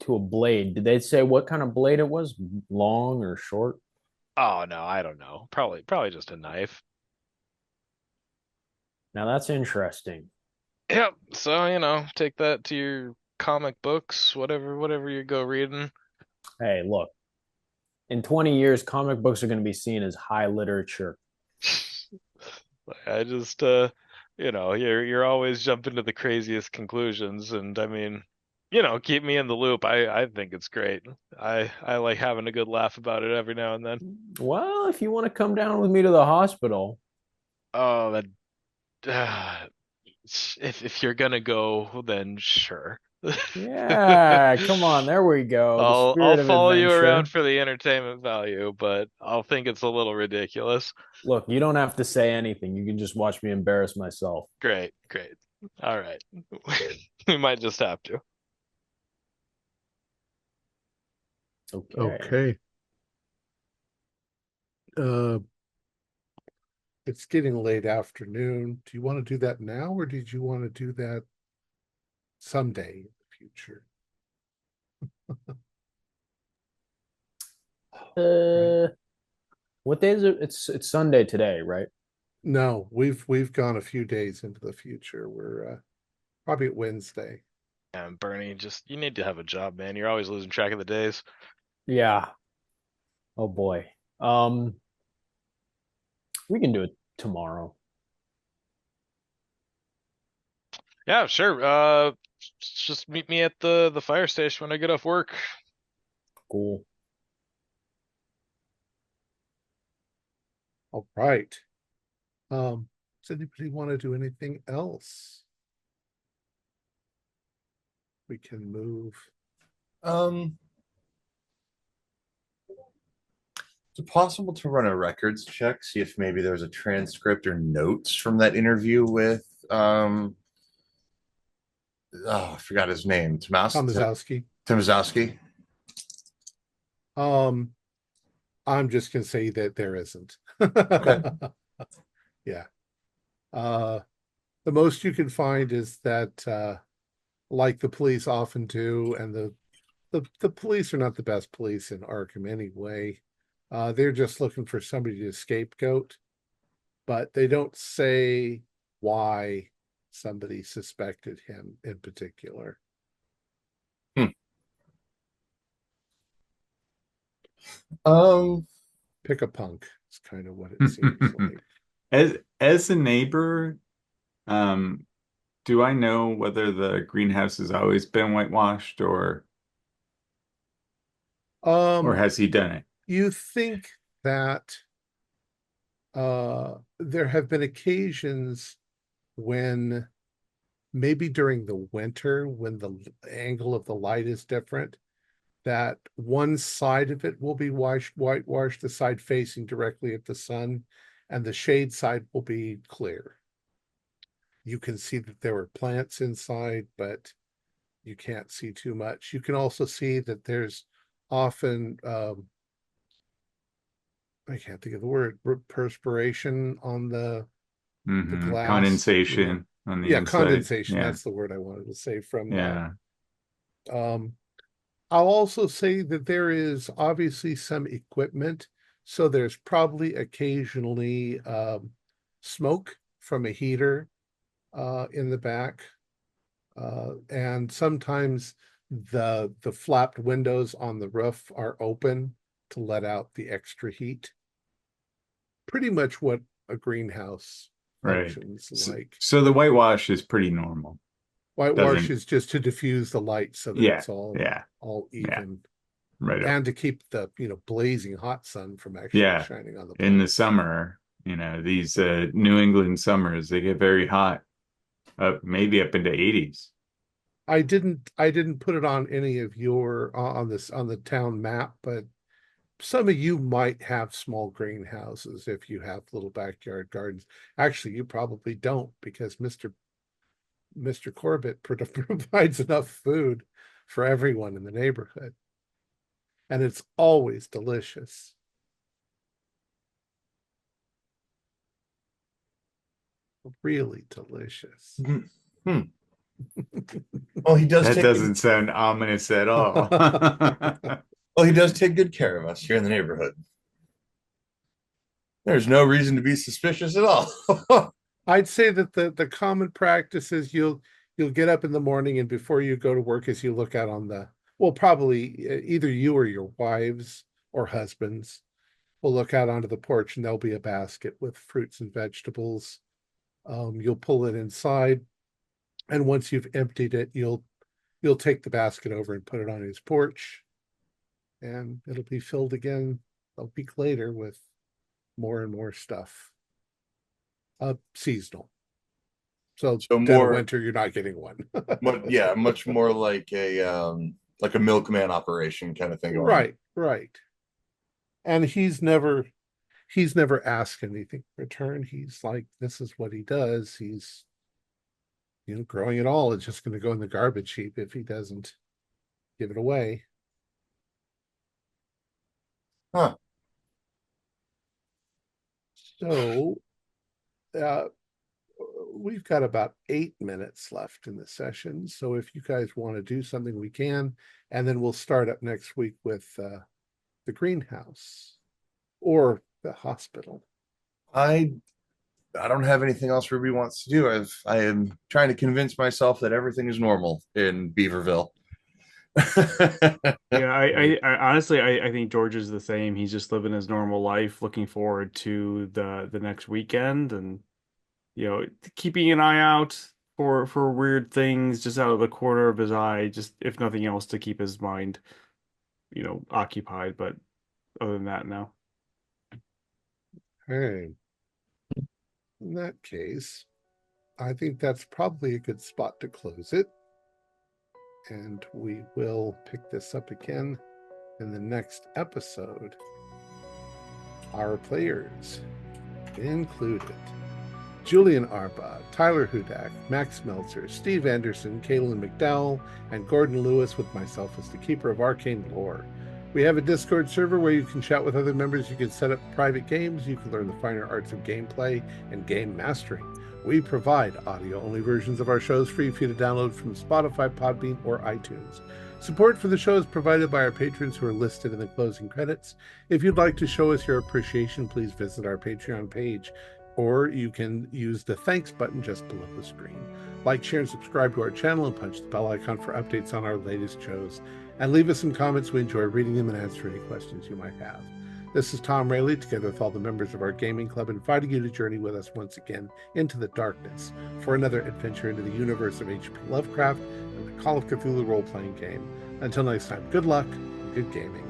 To a blade. Did they say what kind of blade it was? Long or short? Oh no, I don't know. Probably just a knife. Now that's interesting. Yep. So take that to your comic books, whatever you go reading. Hey, look, in 20 years, comic books are going to be seen as high literature. I just you're always jumping to the craziest conclusions, and I mean, keep me in the loop. I think it's great. I like having a good laugh about it every now and then. Well, if you want to come down with me to the hospital, Oh, that if you're gonna go, then sure. yeah, come on, there we go. The I'll spirit of follow you around adventure. for the entertainment value, but I'll think it's a little ridiculous. Look, you don't have to say anything. You can just watch me embarrass myself. Great, great. All right. We might just have to. Okay. Okay. It's getting late afternoon. Do you want to do that now, or did you want to do that someday in the future? Right. What day is it? It's Sunday today, right? No, we've gone a few days into the future. We're probably at Wednesday. And Bernie, just you need to have a job, man. You're always losing track of the days. Yeah. Oh boy. We can do it tomorrow. Yeah, sure. Just meet me at the fire station when I get off work. Cool. All right. Does anybody want to do anything else? We can move. Is it possible to run a records check, see if maybe there's a transcript or notes from that interview with I forgot his name. Tomaszowski. Tomaszowski. I'm just gonna say that there isn't. Okay. Yeah. The most you can find is that like the police often do, and the police are not the best police in Arkham anyway. They're just looking for somebody to scapegoat, but they don't say why somebody suspected him in particular. Pick a punk. It's kind of what it seems like. As a neighbor, do I know whether the greenhouse has always been whitewashed or has he done it? You think that there have been occasions when maybe during the winter, when the angle of the light is different, that one side of it will be whitewashed, the side facing directly at the sun, and the shade side will be clear. You can see that there were plants inside, but you can't see too much. You can also see that there's often I can't think of the word, perspiration on the glass. Condensation on the inside. Condensation. Yeah. That's the word I wanted to say from Yeah. I'll also say that there is obviously some equipment. So there's probably occasionally smoke from a heater in the back. And sometimes the flapped windows on the roof are open to let out the extra heat. Pretty much what a greenhouse functions like. So the whitewash is pretty normal. Whitewash is just to diffuse the light so that it's all even. Right. And to keep the blazing hot sun from actually shining on the place. In the summer, these New England summers, they get very hot, maybe up into 80s. I didn't put it on any of your on the town map, but some of you might have small greenhouses if you have little backyard gardens. Actually, you probably don't, because Mr. Corbett provides enough food for everyone in the neighborhood. And it's always delicious. Really delicious. Well, he does. That doesn't sound ominous at all. Well, he does take good care of us here in the neighborhood. There's no reason to be suspicious at all. I'd say that the common practice is you'll get up in the morning, and before you go to work, as you look out on probably either you or your wives or husbands will look out onto the porch, and there'll be a basket with fruits and vegetables. You'll pull it inside, and once you've emptied it, you'll take the basket over and put it on his porch, and it'll be filled again a week later with more and more stuff. Seasonal. So more winter, you're not getting one. Much more like a milkman operation kind of thing. Right. And he's never asked anything in return. He's like, this is what he does. He's growing it all. It's just going to go in the garbage heap if he doesn't give it away. Huh. So we've got about 8 minutes left in the session. So if you guys want to do something, we can, and then we'll start up next week with the greenhouse or the hospital. I don't have anything else Ruby wants to do. I am trying to convince myself that everything is normal in Beaverville. I honestly I think George is the same. He's just living his normal life, looking forward to the next weekend, and keeping an eye out for weird things just out of the corner of his eye, just if nothing else to keep his mind occupied. But other than that, no. Hey, in that case, I think that's probably a good spot to close it. And we will pick this up again in the next episode. Our players included Julian Arba, Tyler Hudak, Max Meltzer, Steve Anderson, Kaylin McDowell, and Gordon Lewis, with myself as the keeper of arcane lore. We have a Discord server where you can chat with other members. You can set up private games. You can learn the finer arts of gameplay and game mastering. We provide audio-only versions of our shows free for you to download from Spotify, Podbean, or iTunes. Support for the show is provided by our patrons who are listed in the closing credits. If you'd like to show us your appreciation, please visit our Patreon page, or you can use the thanks button just below the screen. Like, share, and subscribe to our channel, and punch the bell icon for updates on our latest shows. And leave us some comments. We enjoy reading them and answering any questions you might have. This is Thom Raley, together with all the members of our gaming club, inviting you to journey with us once again into the darkness for another adventure into the universe of H.P. Lovecraft and the Call of Cthulhu role-playing game. Until next time, good luck and good gaming.